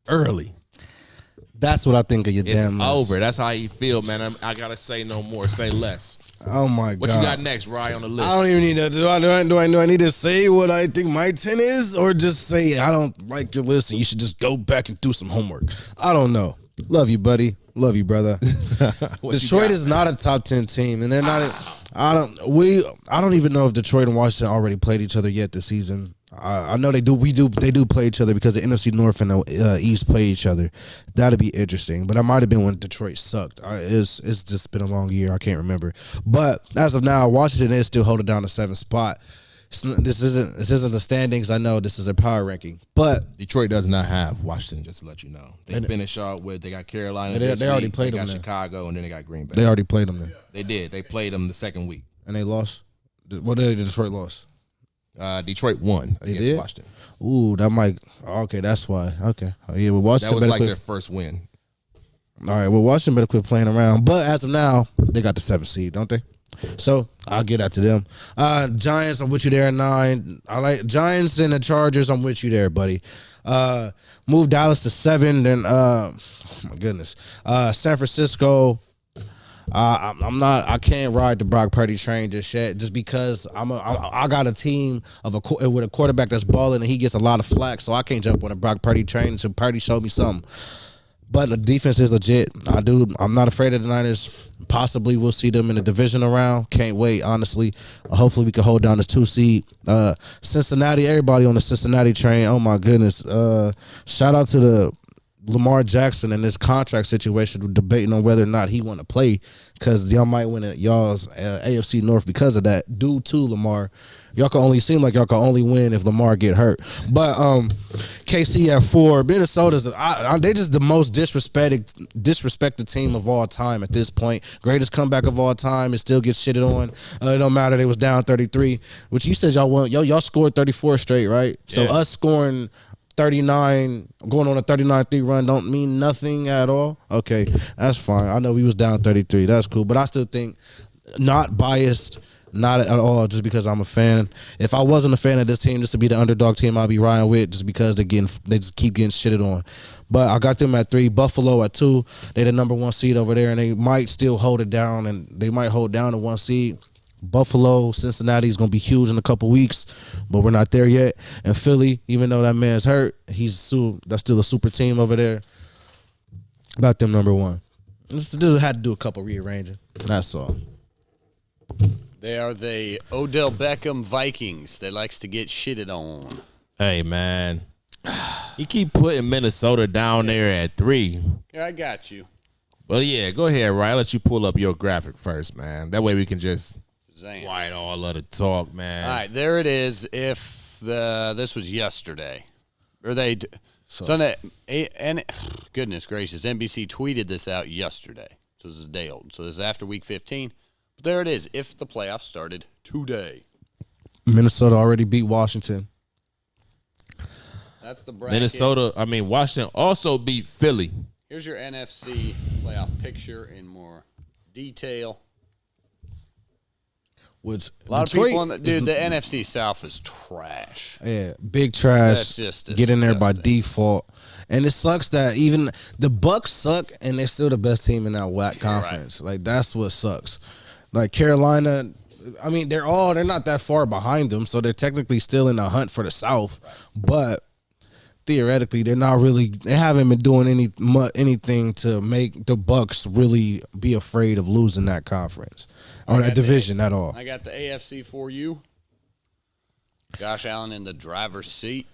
Early. That's what I think of your It's damn list. over. That's how you feel, man. I gotta say no more. Say less. Oh my God! What you got next, Rye, on the list? I don't even need to. Do I need to say what I think my 10 is, or just say I don't like your list and you should just go back and do some homework? I don't know. Love you, buddy. Love you, brother. Detroit is not a top 10 team, and they're not. I don't even know if Detroit and Washington already played each other yet this season. I know they do. They do play each other because the NFC North and the East play each other. That'd be interesting. But I might have been when Detroit sucked. It's just been a long year. I can't remember. But as of now, Washington is still holding down the 7th spot. This isn't the standings. I know this is a power ranking, but Detroit does not have Washington. Just to let you know, they finish out with they got Carolina. They already played them. They got Chicago, and then they got Green Bay. They already played them there. They did. They played them the second week, and they lost. What did Detroit lost? Detroit won against Washington. Ooh, that might. Okay, that's why. Okay, yeah, well, Washington. That was like their first win. All right, well, Washington better quit playing around. But as of now, they got the 7th seed, don't they? So I'll give that to them. Giants, I'm with you there at 9. I like Giants and the Chargers. I'm with you there, buddy. Move Dallas to 7. Then, oh my goodness, San Francisco. I can't ride the Brock Purdy train just yet, just because I got a team with a quarterback that's balling and he gets a lot of flack, so I can't jump on a Brock Purdy train until Purdy showed me something. But the defense is legit. I'm not afraid of the Niners. Possibly we'll see them in the divisional round. Can't wait, honestly. Hopefully we can hold down this 2 seed. Cincinnati, everybody on the Cincinnati train. Oh my goodness. Shout out to the Lamar Jackson and this contract situation, debating on whether or not he want to play, because y'all might win at y'all's AFC North because of that. Due to Lamar, y'all can only seem like y'all can only win if Lamar get hurt. But KC at 4, Minnesota's they just the most disrespected team of all time at this point. Greatest comeback of all time. It still gets shitted on. It don't matter. They was down 33, which you said y'all won. Y'all scored 34 straight, right? So us scoring 39, going on a 39-3 run don't mean nothing at all. Okay, that's fine. I know we was down 33. That's cool. But I still think, not biased, not at all, just because I'm a fan. If I wasn't a fan of this team, just to be the underdog team I'd be riding with, just because they just keep getting shitted on. But I got them at 3. Buffalo at 2. They the number 1 seed over there, and they might still hold it down, and they might hold down the 1 seed. Buffalo, Cincinnati is going to be huge in a couple weeks, but we're not there yet. And Philly, even though that man's hurt, that's still a super team over there. Got them number 1. Just had to do a couple rearranging. That's all. They are the Odell Beckham Vikings that likes to get shitted on. Hey, man. You keep putting Minnesota down there at 3. Yeah, I got you. Well, yeah, go ahead, Ryan. I'll let you pull up your graphic first, man. That way we can just Zam. white all of the talk, man. All right, there it is. If this was yesterday. Or Sunday, and goodness gracious, NBC tweeted this out yesterday. So this is a day old. So this is after week 15. But there it is, if the playoffs started today. Minnesota already beat Washington. That's the bracket. Washington also beat Philly. Here's your NFC playoff picture in more detail. Which a lot of people the NFC South is trash. Yeah, big trash. That's just get in there by default. And it sucks that even the Bucks suck and they're still the best team in that WAC conference. Right. Like, that's what sucks. Like, Carolina, I mean, they're not that far behind them, so they're technically still in the hunt for the South. Right. But theoretically, they haven't been doing anything to make the Bucks really be afraid of losing that conference or that division at all. I got the AFC for you. Josh Allen in the driver's seat.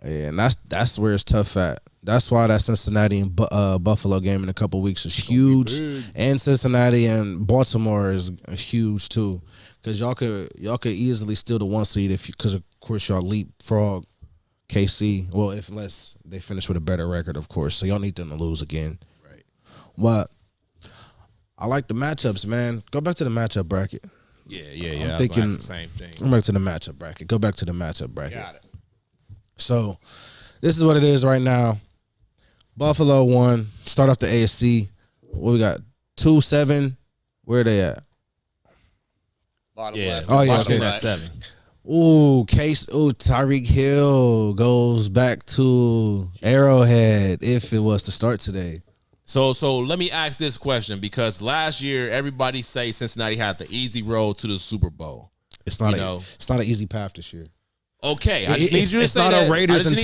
Yeah, and that's where it's tough at. That's why that Cincinnati and Buffalo game in a couple weeks is huge, and Cincinnati and Baltimore is huge too, because y'all could easily steal the 1 seed because of course y'all leapfrog KC. Well, unless they finish with a better record, of course. So y'all need them to lose again. Right. But I like the matchups, man. Go back to the matchup bracket. Yeah. I'm thinking the same thing. Go back to the matchup bracket. Go back to the matchup bracket. Got it. So this is what it is right now. Buffalo won. Start off the AFC. What we got? 2-7. Where are they at? Bottom left. Oh yeah, okay. That's 7. Tyreek Hill goes back to Arrowhead if it was to start today. So let me ask this question, because last year everybody say Cincinnati had the easy road to the Super Bowl. It's not an easy path this year. Okay, I just need you to say that. Raiders I just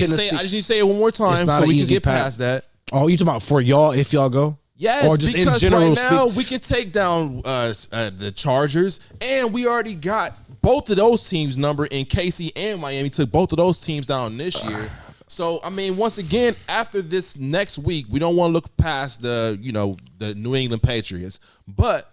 need to say it one more time so we can get past that. Oh, you talking about for y'all if y'all go? Yes, or just because in general right now we can take down the Chargers, and we already got both of those teams' number in KC and Miami. Took both of those teams down this year. So, I mean, once again, after this next week, we don't want to look past the New England Patriots. But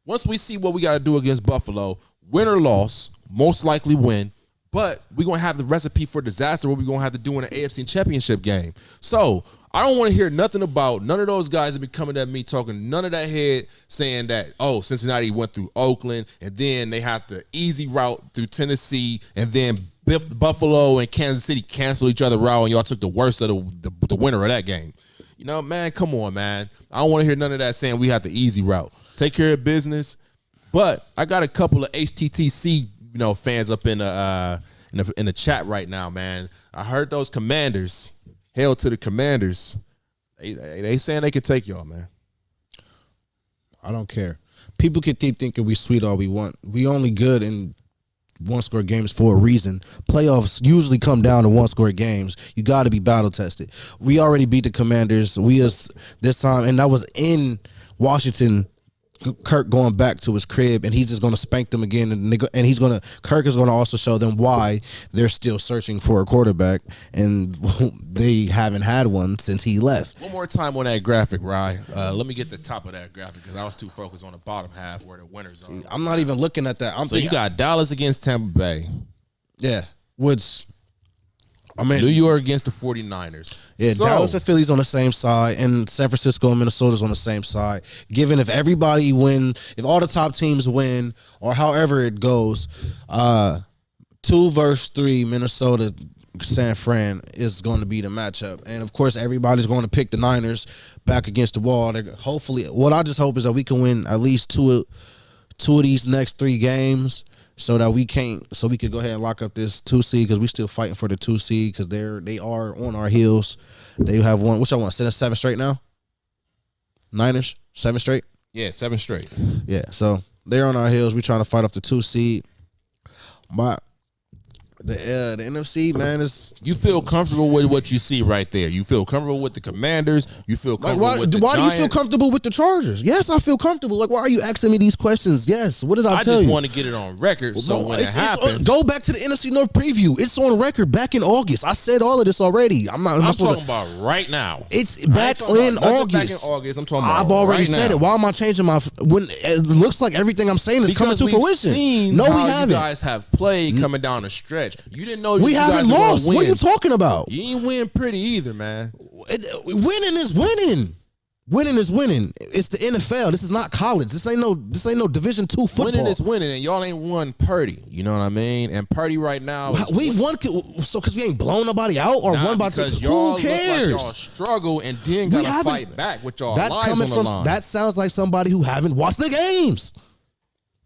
once we see what we got to do against Buffalo, win or loss, most likely win. But we're going to have the recipe for disaster, what we're going to have to do in the AFC Championship game. So I don't want to hear nothing about none of those guys that be coming at me talking none of that head saying that, oh, Cincinnati went through Oakland and then they had the easy route through Tennessee and then Buffalo and Kansas City canceled each other out and y'all took the worst of the winner of that game. You know, man, come on, man. I don't want to hear none of that saying we have the easy route. Take care of business. But I got a couple of HTTC fans up in the chat right now, man. I heard those Commanders. Hail to the Commanders. They saying they can take y'all, man. I don't care. People can keep thinking we sweet all we want. We only good in one-score games for a reason. Playoffs usually come down to one-score games. You got to be battle-tested. We already beat the Commanders. This time, and that was in Washington. Kirk going back to his crib, and he's just going to spank them again, and Kirk is going to also show them why they're still searching for a quarterback, and they haven't had one since he left. One more time on that graphic, Rye. Let me get the top of that graphic because I was too focused on the bottom half where the winners are. I'm not even looking at that. You got Dallas against Tampa Bay. Yeah, New York against the 49ers. Yeah, Dallas and Philly's on the same side, and San Francisco and Minnesota's on the same side. Given if everybody win, if all the top teams win, or however it goes, 2 versus 3, Minnesota, San Fran is going to be the matchup. And, of course, everybody's going to pick the Niners back against the wall. Hopefully, what I just hope is that we can win at least two of these next 3 games. So we could go ahead and lock up this 2 seed because we still fighting for the 2 seed because they are on our heels. They have one. Which I want 7 straight now. Niners 7 straight. Yeah, 7 straight. Yeah, so they're on our heels. We trying to fight off the 2 seed. The NFC, man, is. You feel comfortable with what you see right there. You feel comfortable with the Commanders. You feel comfortable with the Giants. Why do you feel comfortable with the Chargers? Yes, I feel comfortable. Like, why are you asking me these questions? Yes. What did I tell you? I just want to get it on record when it happens. Go back to the NFC North preview. It's on record back in August. I said all of this already. I'm talking about right now. It's back in August. Back in August. I'm talking about I've already said it. Why am I changing when it looks like everything I'm saying is coming to fruition? No, we haven't. You guys have played coming down the stretch. stretch. You didn't know We you haven't guys were gonna lost. win. What are you talking about? You ain't win pretty either, man. Winning is winning. Winning is winning. It's the NFL. This is not college. This ain't no Division II football. Winning is winning, and y'all ain't won Purdy. You know what I mean? And Purdy right now is We've won so because we ain't blown nobody out or won by because y'all who cares? look like y'all struggle and then gotta fight back with y'all That's lives coming on the from. line. That sounds like somebody who haven't watched the games.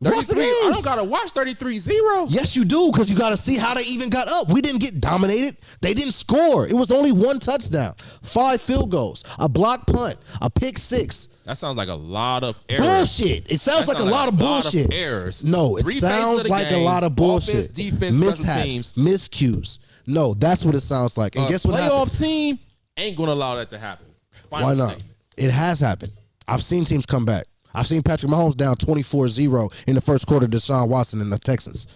Watch the 33. I games. don't gotta watch 33-0. Yes, you do, because you got to see how they even got up. We didn't get dominated. They didn't score. It was only 1 touchdown, 5 field goals, a block punt, a pick 6. That sounds like a lot of errors. Bullshit. It sounds like a lot of bullshit. Errors. No, it 3 phases sounds of the like a game, lot of bullshit. Offense, defense, special teams. Miscues. No, that's what it sounds like. And guess what happened? Playoff team ain't gonna allow that to happen. Final Why not? statement. It has happened. I've seen teams come back. I've seen Patrick Mahomes down 24-0 in the first quarter to Deshaun Watson and the Texans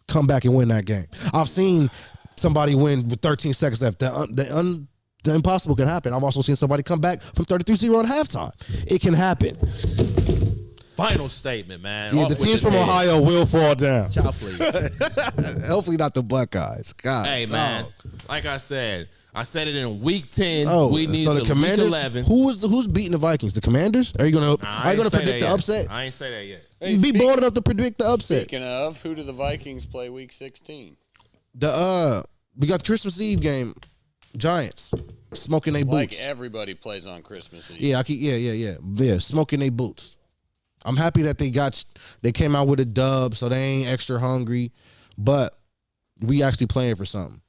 come back and win that game. I've seen somebody win with 13 seconds left. The impossible can happen. I've also seen somebody come back from 33-0 at halftime. It can happen. Final statement, man. Yeah, Off the with teams his from head. Ohio will fall down. Ciao, please. Hopefully not the Buckeyes. God, Hey, man. Like I said it in week 10. Oh, we need so to the Commanders. week 11. Who's beating the Vikings? The Commanders? Are you gonna predict the upset? I ain't say that yet. You be bold enough to predict the upset. Speaking of, who do the Vikings play week 16? We got the Christmas Eve game. Giants smoking their boots. Like everybody plays on Christmas Eve. Yeah, smoking their boots. I'm happy that they came out with a dub, so they ain't extra hungry, but we actually playing for something.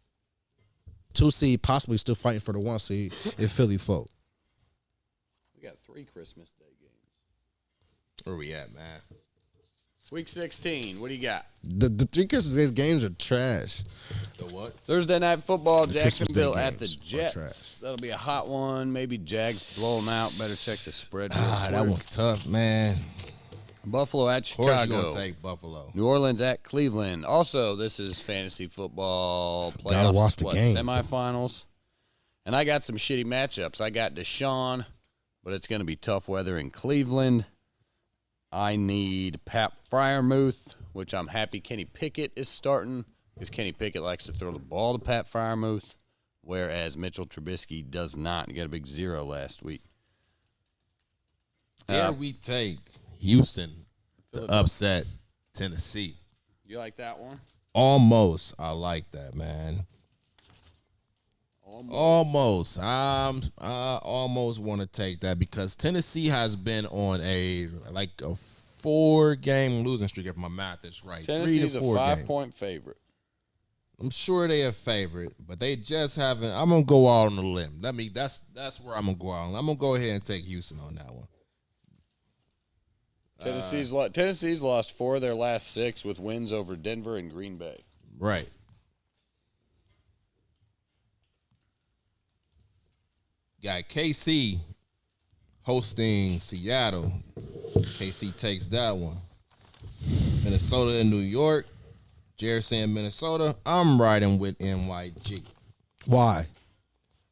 2 seed, possibly still fighting for the 1 seed if Philly folk. We got 3 Christmas Day games. Where we at, man? Week 16, what do you got? The 3 Christmas Day games are trash. The what? Thursday Night Football, The Christmas Day Jacksonville at the games are Jets. trash. That'll be a hot one. Maybe Jags blow them out. Better check the spread. That one's tough, man. Buffalo at Of course, you Chicago. gonna take Buffalo. New Orleans at Cleveland. Also, this is fantasy football playoffs. Gotta watch the game. Semifinals. And I got some shitty matchups. I got Deshaun, but it's going to be tough weather in Cleveland. I need Pat Freiermuth, which I'm happy Kenny Pickett is starting because Kenny Pickett likes to throw the ball to Pat Freiermuth, whereas Mitchell Trubisky does not. He got a big 0 last week. Here we take Houston to upset Tennessee. You like that one? Almost. I like that, man. Almost. I almost want to take that because Tennessee has been on a 4-game losing streak, if my math is right. Tennessee's 3 a to 4 games. 5-point favorite. I'm sure they are favorite, but they just haven't. I'm gonna go out on a limb. That's where I'm gonna go out. I'm gonna go ahead and take Houston on that one. Tennessee's lost 4 of their last 6 with wins over Denver and Green Bay. Right. Got KC hosting Seattle. KC takes that one. Minnesota and New York. Jared saying Minnesota. I'm riding with NYG. Why?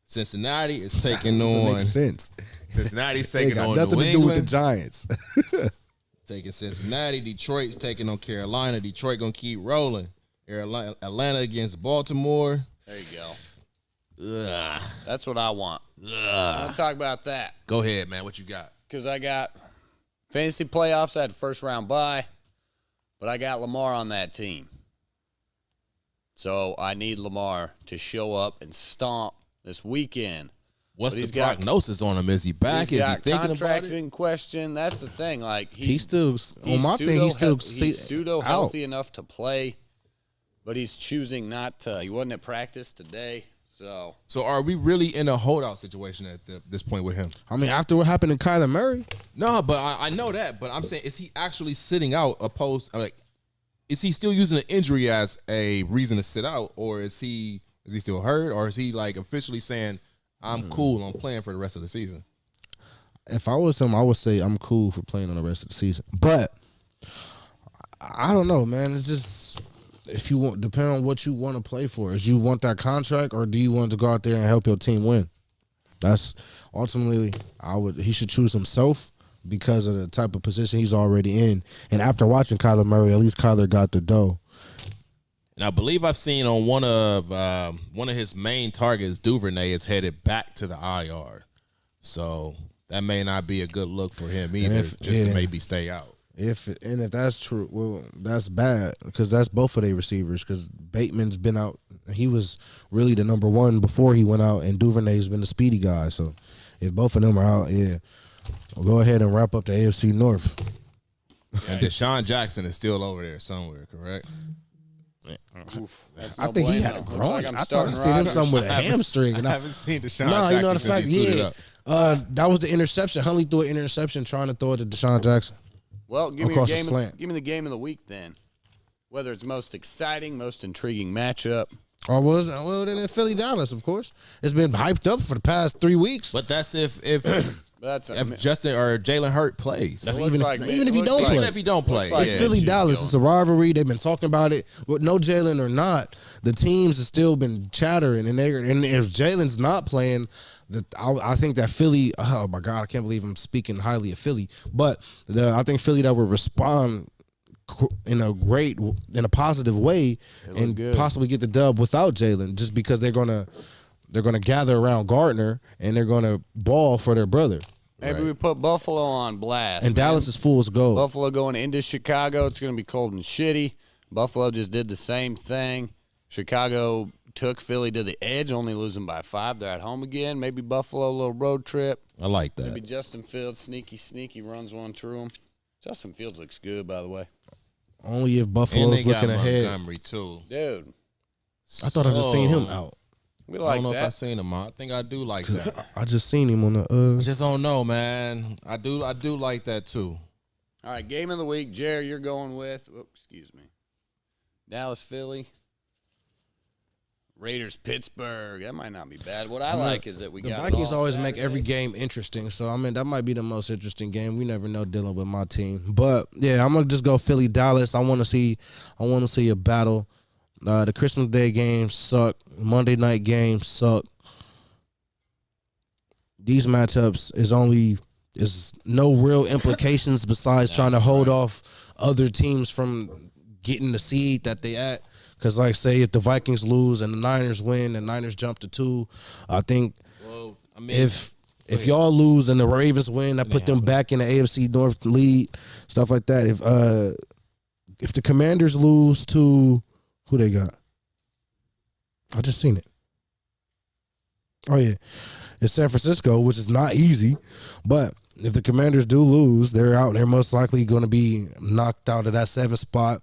Cincinnati is taking Doesn't on. make sense. Cincinnati's They taking got on nothing New to do with the England. Giants. Taking Cincinnati. Detroit's taking on Carolina. Detroit gonna keep rolling. Atlanta against Baltimore. There you go. Ugh. That's what I want. I want to talk about that Go ahead, man. What you got? because I got fantasy playoffs. I had first round bye, but I got Lamar on that team. So I need Lamar to show up and stomp this weekend. What's But the he's got- prognosis on him? Is he back? He's Is he got thinking about contracts it? in question. That's the thing. Like He's still on my thing. He's pseudo out. healthy enough to play, but he's choosing not to. He wasn't at practice today, so So are we really in a holdout situation at this point with him? I mean, after what happened to Kyler Murray, No, but I know that. But I'm saying, is he actually sitting out opposed? Like, is he still using an injury as a reason to sit out, or is he still hurt, or is he like officially saying, "I'm cool, I'm playing for the rest of the season"? if I was him, I would say I'm cool for playing on the rest of the season. But I don't know, man. It's just if you want, depend on what you want to play for. Is you want that contract, or do you want to go out there and help your team win? That's ultimately he should choose himself because of the type of position he's already in. And after watching Kyler Murray, at least Kyler got the dough. And I believe I've seen on one of his main targets, Duvernay is headed back to the IR. So that may not be a good look for him either, to maybe stay out. If that's true, well, that's bad because that's both of their receivers. Because Bateman's been out, he was really the number one before he went out, and Duvernay's been the speedy guy. So if both of them are out, we'll go ahead and wrap up the AFC North. And Deshaun Jackson is still over there somewhere, correct? Oof, I think he had a groin. I thought I seen him somewhere with a hamstring. I haven't seen Deshaun no, Jackson you know the since fact, he suited up. That was the interception. Huntley threw an interception trying to throw it to Deshaun Jackson. Well, give me the game of the week then. Whether it's most exciting, most intriguing matchup. Well, then Philly Dallas, of course. It's been hyped up for the past 3 weeks. But that's if Justin or Jalen Hurt plays. That's even if he don't play. Even if he don't play. It's Philly Dallas. It's a rivalry. They've been talking about it. With no Jalen or not, the teams have still been chattering. And if Jalen's not playing, I think that Philly, oh my God, I can't believe I'm speaking highly of Philly. But I think Philly that would respond in a positive way and possibly get the dub without Jalen, just because they're gonna gather around Gardner and they're gonna ball for their brother. Maybe we put Buffalo on blast. And Dallas is fool's gold. Buffalo going into Chicago. It's going to be cold and shitty. Buffalo just did the same thing. Chicago took Philly to the edge, only losing by 5. They're at home again. Maybe Buffalo, a little road trip. I like that. Maybe Justin Fields, sneaky, runs one through him. Justin Fields looks good, by the way. Only if Buffalo's looking ahead. Montgomery too. Dude. I thought I just seen him out. We like I don't know that. if I seen him. I think I do like that. I just seen him on the. I just don't know, man. I do like that too. All right, game of the week, Jerry. You're going with. Oh, excuse me. Dallas, Philly. Raiders, Pittsburgh. That might not be bad. What I like is that we got the Vikings always Saturday. make every game interesting. So I mean that might be the most interesting game. We never know dealing with my team, but yeah, I'm gonna just go Philly Dallas. I want to see a battle. The Christmas Day games suck. Monday night games suck. These matchups is no real implications besides trying to hold off other teams from getting the seed that they at. Because, like, say, if the Vikings lose and the Niners win and Niners jump to 2, I think if y'all lose and the Ravens win, that put them back in the AFC North lead, stuff like that. If the Commanders lose to who they got? I just seen it. Oh, yeah. It's San Francisco, which is not easy. But if the Commanders do lose, they're out. They're most likely going to be knocked out of that 7th spot.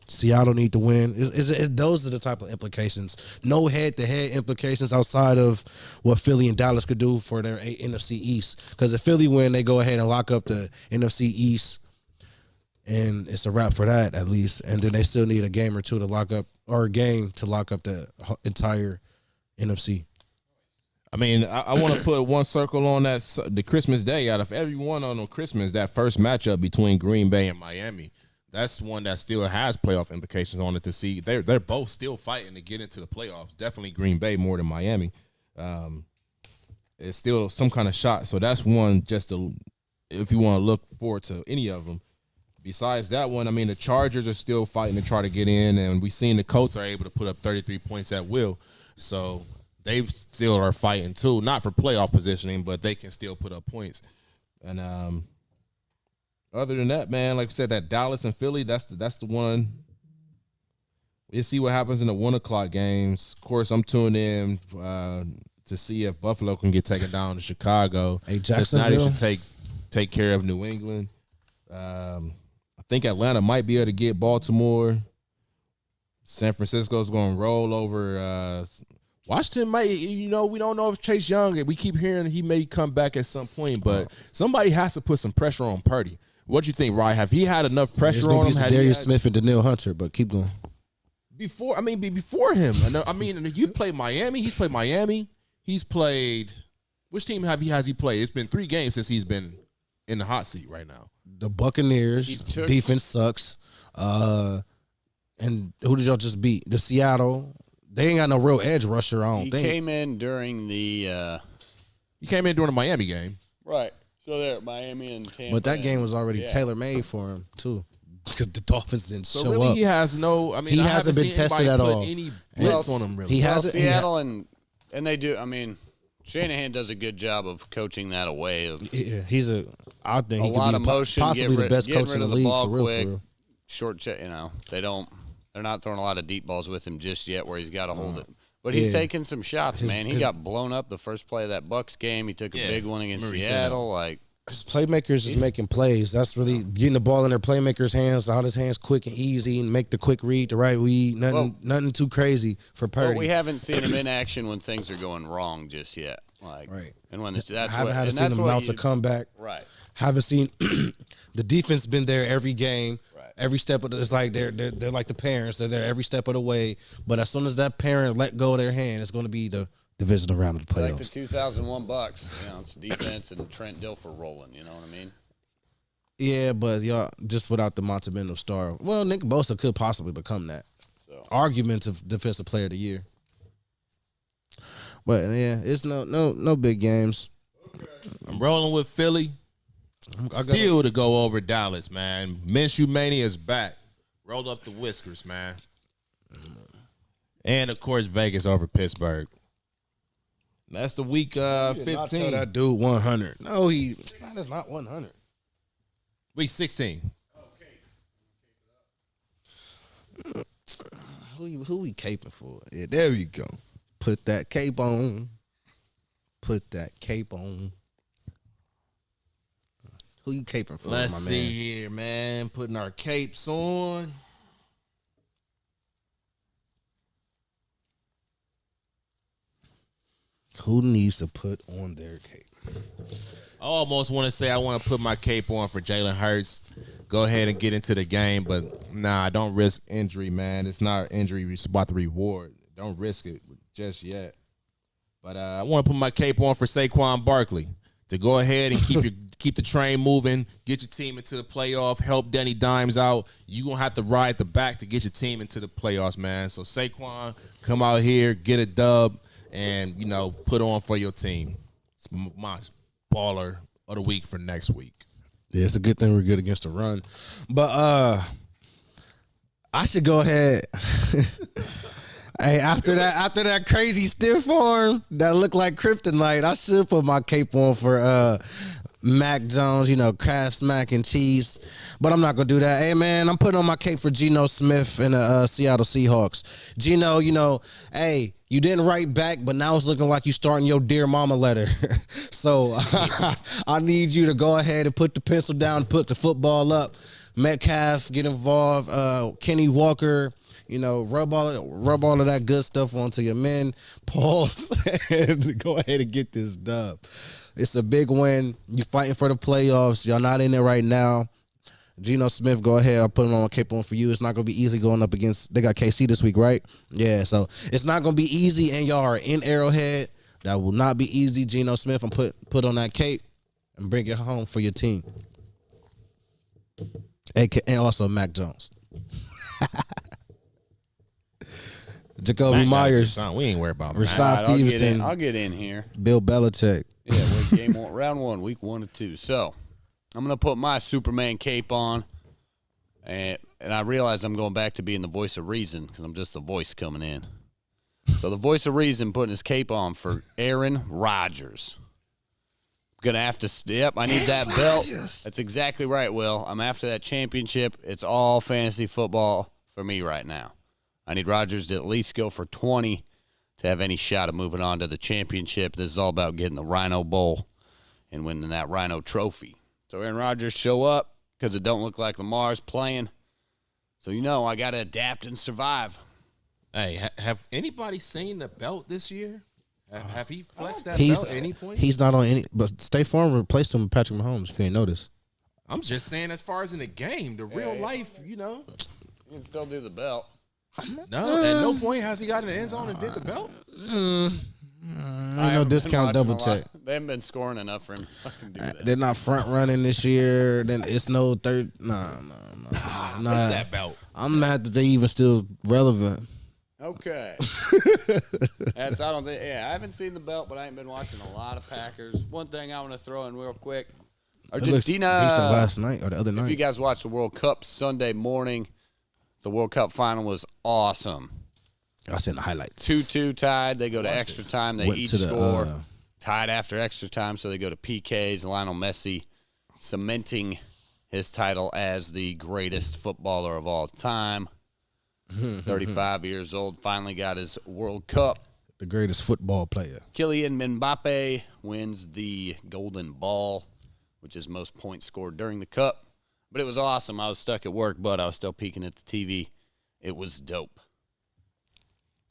Seattle need to win. Those are the type of implications. No head-to-head implications outside of what Philly and Dallas could do for their NFC East. Because if Philly win, they go ahead and lock up the NFC East, and it's a wrap for that at least. And then they still need a game or two to lock up, or a game to lock up the entire NFC. I mean, I want to put one circle on the Christmas Day. Out of everyone on Christmas, that first matchup between Green Bay and Miami, that's one that still has playoff implications on it to see. They're both still fighting to get into the playoffs. Definitely Green Bay more than Miami. It's still some kind of shot. So that's one if you want to look forward to any of them. Besides that one, I mean, the Chargers are still fighting to try to get in, and we've seen the Colts are able to put up 33 points at will. So they still are fighting too, not for playoff positioning, but they can still put up points. And other than that, man, like I said, that Dallas and Philly, that's the one. We'll see what happens in the 1:00 games. Of course, I'm tuned in to see if Buffalo can get taken down to Chicago. Hey, Cincinnati Jacksonville should take care of New England. I think Atlanta might be able to get Baltimore. San Francisco's going to roll over. Washington might, we don't know if Chase Young, we keep hearing he may come back at some point, but somebody has to put some pressure on Purdy. What do you think, Ryan? Have he had enough pressure on him? Darius Smith and Daniil Hunter, but keep going. Before him. I mean, you've played Miami. He's played Miami. He's played, which team has he played? It's been 3 games since he's been in the hot seat right now. The Buccaneers defense sucks. And who did y'all just beat? The Seattle. They ain't got no real edge rusher, I don't think. He came in during the Miami game. Right. So there, Miami and Tampa. But that game was already tailor-made for him, too. because the Dolphins didn't So show really, up. he has no. I mean, He I hasn't haven't been seen tested anybody at put all. Any blitz on him really. He Well, hasn't. Seattle and they do. I mean, Shanahan does a good job of coaching that away. Of Yeah, he's a. I think a he could lot be of motion, possibly the best getting coach rid in the of league ball for real. quick, For real. short check. They're not throwing a lot of deep balls with him just yet, where he's got to hold it. But he's taking some shots, man. He got blown up the first play of that Bucks game. He took a big one against Seattle. Like His playmakers is making plays. That's really getting the ball in their playmakers' hands. Out his hands, quick and easy, and make the quick read, the right read. Nothing too crazy for Purdy. But we haven't seen him in action when things are going wrong just yet. Like, Right. And when I haven't that's seen him what mount a comeback. Right. Haven't seen the defense been there every game. Right. Every step of it's like they're like the parents. They're there every step of the way. But as soon as that parent let go of their hand, it's going to be the divisional round of the playoffs. Like the 2001 Bucks, it's defense and Trent Dilfer rolling. You know what I mean? Yeah, but y'all just without the Montemento star. Well, Nick Bosa could possibly become that. So. Arguments of defensive player of the year. But yeah, it's no big games. I'm rolling with Philly. Still to go over Dallas, man. Minshew Mania is back. Roll up the whiskers, man. And of course, Vegas over Pittsburgh. That's the week 15. Not tell that dude 100. No, that is not 100. Week 16. Who we caping for? Yeah, there we go. Put that cape on. Put that cape on. Who you caping for, Let's my see man? here, man. Putting our capes on. Who needs to put on their cape? I almost want to say I want to put my cape on for Jalen Hurts. Go ahead and get into the game, but nah, don't risk injury, man. It's not injury about the reward. Don't risk it just yet. But I want to put my cape on for Saquon Barkley to go ahead and keep the train moving, get your team into the playoff, help Danny Dimes out. You're going to have to ride the back to get your team into the playoffs, man. So Saquon, come out here, get a dub, and, put on for your team. It's my baller of the week for next week. Yeah, it's a good thing we're good against the run. But I should go ahead. Hey, after that crazy stiff arm that looked like kryptonite, I should put my cape on for Mac Jones, Kraft's mac and cheese. But I'm not gonna do that. Hey man, I'm putting on my cape for Geno Smith and the Seattle Seahawks. Geno, hey, you didn't write back, but now it's looking like you starting your dear mama letter. So I need you to go ahead and put the pencil down, put the football up. Metcalf, get involved. Kenny Walker. Rub all of that good stuff onto your men. Pause and go ahead and get this dub. It's a big win. You fighting for the playoffs. Y'all not in there right now. Geno Smith, go ahead. I'll put him on a cape on for you. It's not going to be easy going up against. They got KC this week, right? Yeah, so it's not going to be easy, and y'all are in Arrowhead. That will not be easy. Geno Smith, and put on that cape and bring it home for your team. And also Mac Jones. Jacoby Myers. We ain't worried about Rashawn Stevenson. I'll get in here. Bill Belichick. Yeah, round one, week 1 and 2. So I'm gonna put my Superman cape on, and I realize I'm going back to being the voice of reason because I'm just the voice coming in. So the voice of reason putting his cape on for Aaron Rodgers. Gonna have to. Yep, I need that belt. That's exactly right, Will. I'm after that championship. It's all fantasy football for me right now. I need Rodgers to at least go for 20 to have any shot of moving on to the championship. This is all about getting the Rhino Bowl and winning that Rhino Trophy. So Aaron Rodgers show up because it don't look like Lamar's playing. So I got to adapt and survive. Hey, have anybody seen the belt this year? Have he flexed that belt at any point? He's not on any. But State Farm replaced him with Patrick Mahomes. If you ain't noticed, I'm just saying, as far as in the game, the real life, You can still do the belt. No, at no point has he got in the end zone and did the belt. no discount double check. They haven't been scoring enough for him to do that. They're not front running this year. Then it's no third. No. What's that belt? I'm mad that they even still relevant. Okay. I haven't seen the belt, but I ain't been watching a lot of Packers. One thing I want to throw in real quick. Argentina. Decent last night or the other If you night. guys watched the World Cup Sunday morning, the World Cup final was awesome. I seen the highlights. 2-2 tied. They go to extra time. They Went each to the, score. Tied after extra time, so they go to PKs. Lionel Messi cementing his title as the greatest footballer of all time. 35 years old, finally got his World Cup. The greatest football player. Kylian Mbappe wins the Golden Ball, which is most points scored during the Cup. But it was awesome. I was stuck at work, but I was still peeking at the TV. It was dope.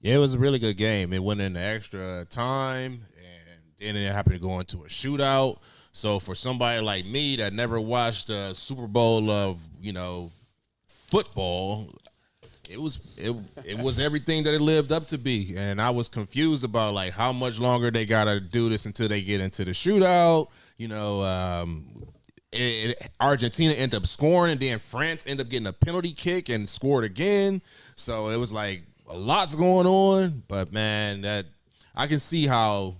Yeah, it was a really good game. It went into extra time, and then it happened to go into a shootout. So for somebody like me that never watched a Super Bowl of, football, it was everything that it lived up to be. And I was confused about like how much longer they gotta do this until they get into the shootout. Argentina ended up scoring, and then France ended up getting a penalty kick and scored again. So it was like a lot's going on. But man, that I can see how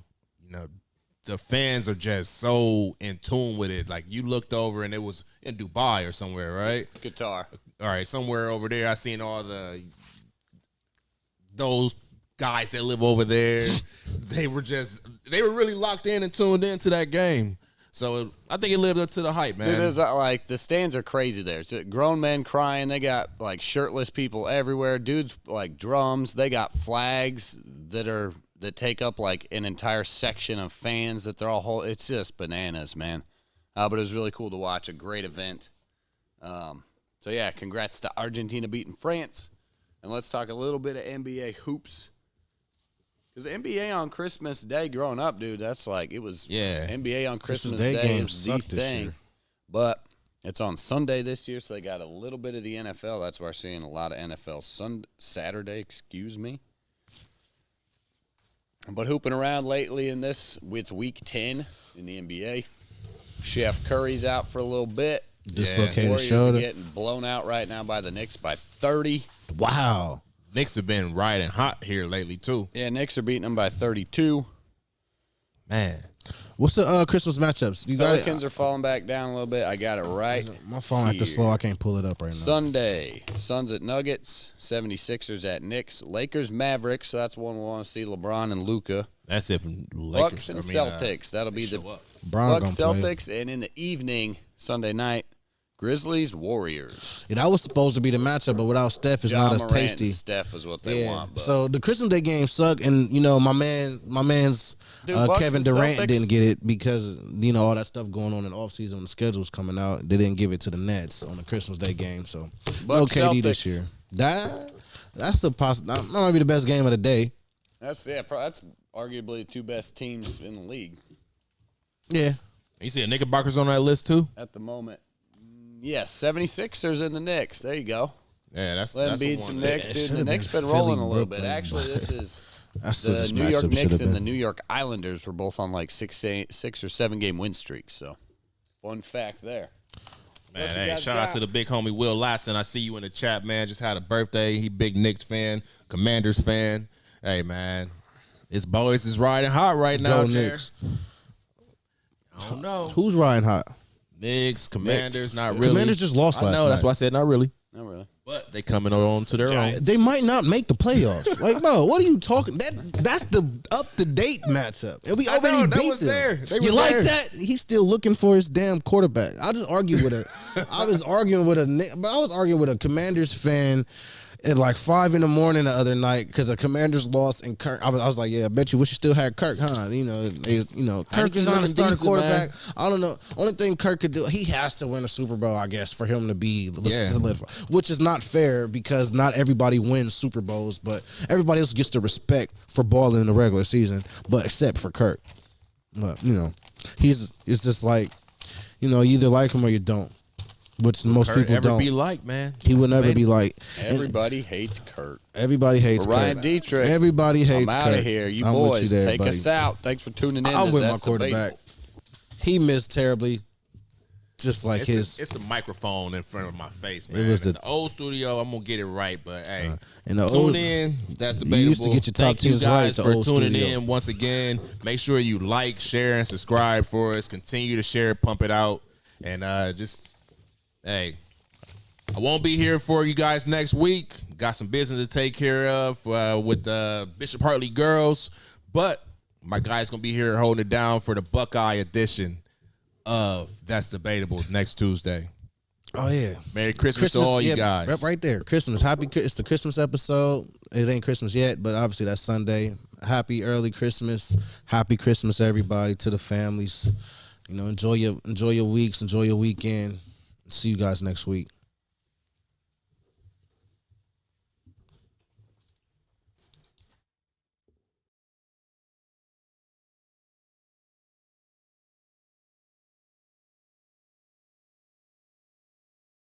the fans are just so in tune with it. Like you looked over and it was in Dubai or somewhere, right? Qatar. All right, somewhere over there. I seen all those guys that live over there. They were really locked in and tuned into that game. So I think it lived up to the hype, man. It is like the stands are crazy there. It's grown men crying. They got like shirtless people everywhere. Dudes like drums. They got flags that take up like an entire section of fans that they're all it's just bananas, man. But it was really cool to watch. A great event. So yeah, congrats to Argentina beating France. And let's talk a little bit of NBA hoops. Because NBA on Christmas Day growing up, dude, that's like, it was NBA on Christmas Day is the thing. But it's on Sunday this year, so they got a little bit of the NFL. That's why we're seeing a lot of NFL Saturday, But hooping around lately in this, it's week 10 in the NBA. Chef Curry's out for a little bit. Dislocated Warriors shoulder. are getting blown out right now by the Knicks by 30. Wow. Knicks have been riding hot here lately too. Yeah, Knicks are beating them by 32. Man. What's the Christmas matchups? You got Pelicans are falling back down a little bit. I got it right. My phone acting here. slow. I can't pull it up right now. Sunday, Suns at Nuggets, 76ers at Knicks, Lakers Mavericks. So that's one we want to see. LeBron and Luka. That's if Bucks and Celtics. That'll be the Bron Bucks gonna play. Celtics, and in the evening, Sunday night, Grizzlies Warriors. Yeah, that was supposed to be the matchup, but without Steph, it's not as Morant and tasty. Steph is what they want. But. So the Christmas Day game sucked, and my man's Dude, Bucks Kevin and Durant Celtics? didn't get it because all that stuff going on in the offseason when the schedule's coming out. They didn't give it to the Nets on the Christmas Day game, so no Bucks, KD this Celtics. year. That's the that might be the best game of the day. That's arguably the two best teams in the league Yeah, You see a Knickerbockers on that list too? at the moment. Yes, 76ers in the Knicks. There you go. Yeah, that's Let them the beat one some that- Knicks, It dude. The should've Knicks been been rolling Philly, a little bit. Brooklyn. Actually, this is that's the this New York matchup Knicks should've and the been. New York Islanders were both on like 6 or 7 game win streaks. So, fun fact there. Man, What you hey, guys shout out got? to the big homie Will Latson. I see you in the chat, man. Just had a birthday. He big Knicks fan, Commanders fan. Hey, man, his boys is riding hot right now. Go Jer. Knicks. I don't know. Who's riding hot? Knicks, Commanders, not really. Commanders just lost I last know. That's night. why I said not really. Not really. But they coming on to their own. They might not make the playoffs. Like, bro, what are you talking? That's the up to date matchup. And we I already know, that beat was them. there. They You was like there. that? He's still looking for his damn quarterback. I was arguing with a Commanders fan at like 5 a.m. the other night because the Commanders lost and Kirk. I was like, yeah, I bet you wish you still had Kirk, huh? Kirk is he's on the looking starting decent, quarterback. man. I don't know. Only thing Kirk could do, he has to win a Super Bowl, I guess, for him to be solidified, which is not fair because not everybody wins Super Bowls, but everybody else gets the respect for balling in the regular season, but except for Kirk. But it's just like, you either like him or you don't. Which most Kurt people ever don't. be like, man. He would That's never be debatable. like. Everybody hates Kurt. Everybody hates For Ryan Kurt. Dietrich, Everybody hates I'm Kurt. out of here. You I'm with boys, there, take buddy. us out. Thanks for tuning in. I'm to with my That's quarterback. Debatable. He missed terribly, just like his. It's the microphone in front of my face, man. It was In the- the old studio. I'm gonna get it right, but hey, in the tune old- in. That's You debatable. used to get your top Thank you 10s guys right, the for old tuning studio. in once again. Make sure you like, share, and subscribe for us. Continue to share, pump it out, And hey, I won't be here for you guys next week. Got some business to take care of with the Bishop Hartley girls. But my guy's going to be here holding it down for the Buckeye edition of That's Debatable next Tuesday. Oh, yeah. Merry Christmas to all you yeah, guys. Right there. Christmas. It's the Christmas episode. It ain't Christmas yet, but obviously that's Sunday. Happy early Christmas. Happy Christmas, everybody, to the families. You know, enjoy your weeks, enjoy your weekend. See you guys next week.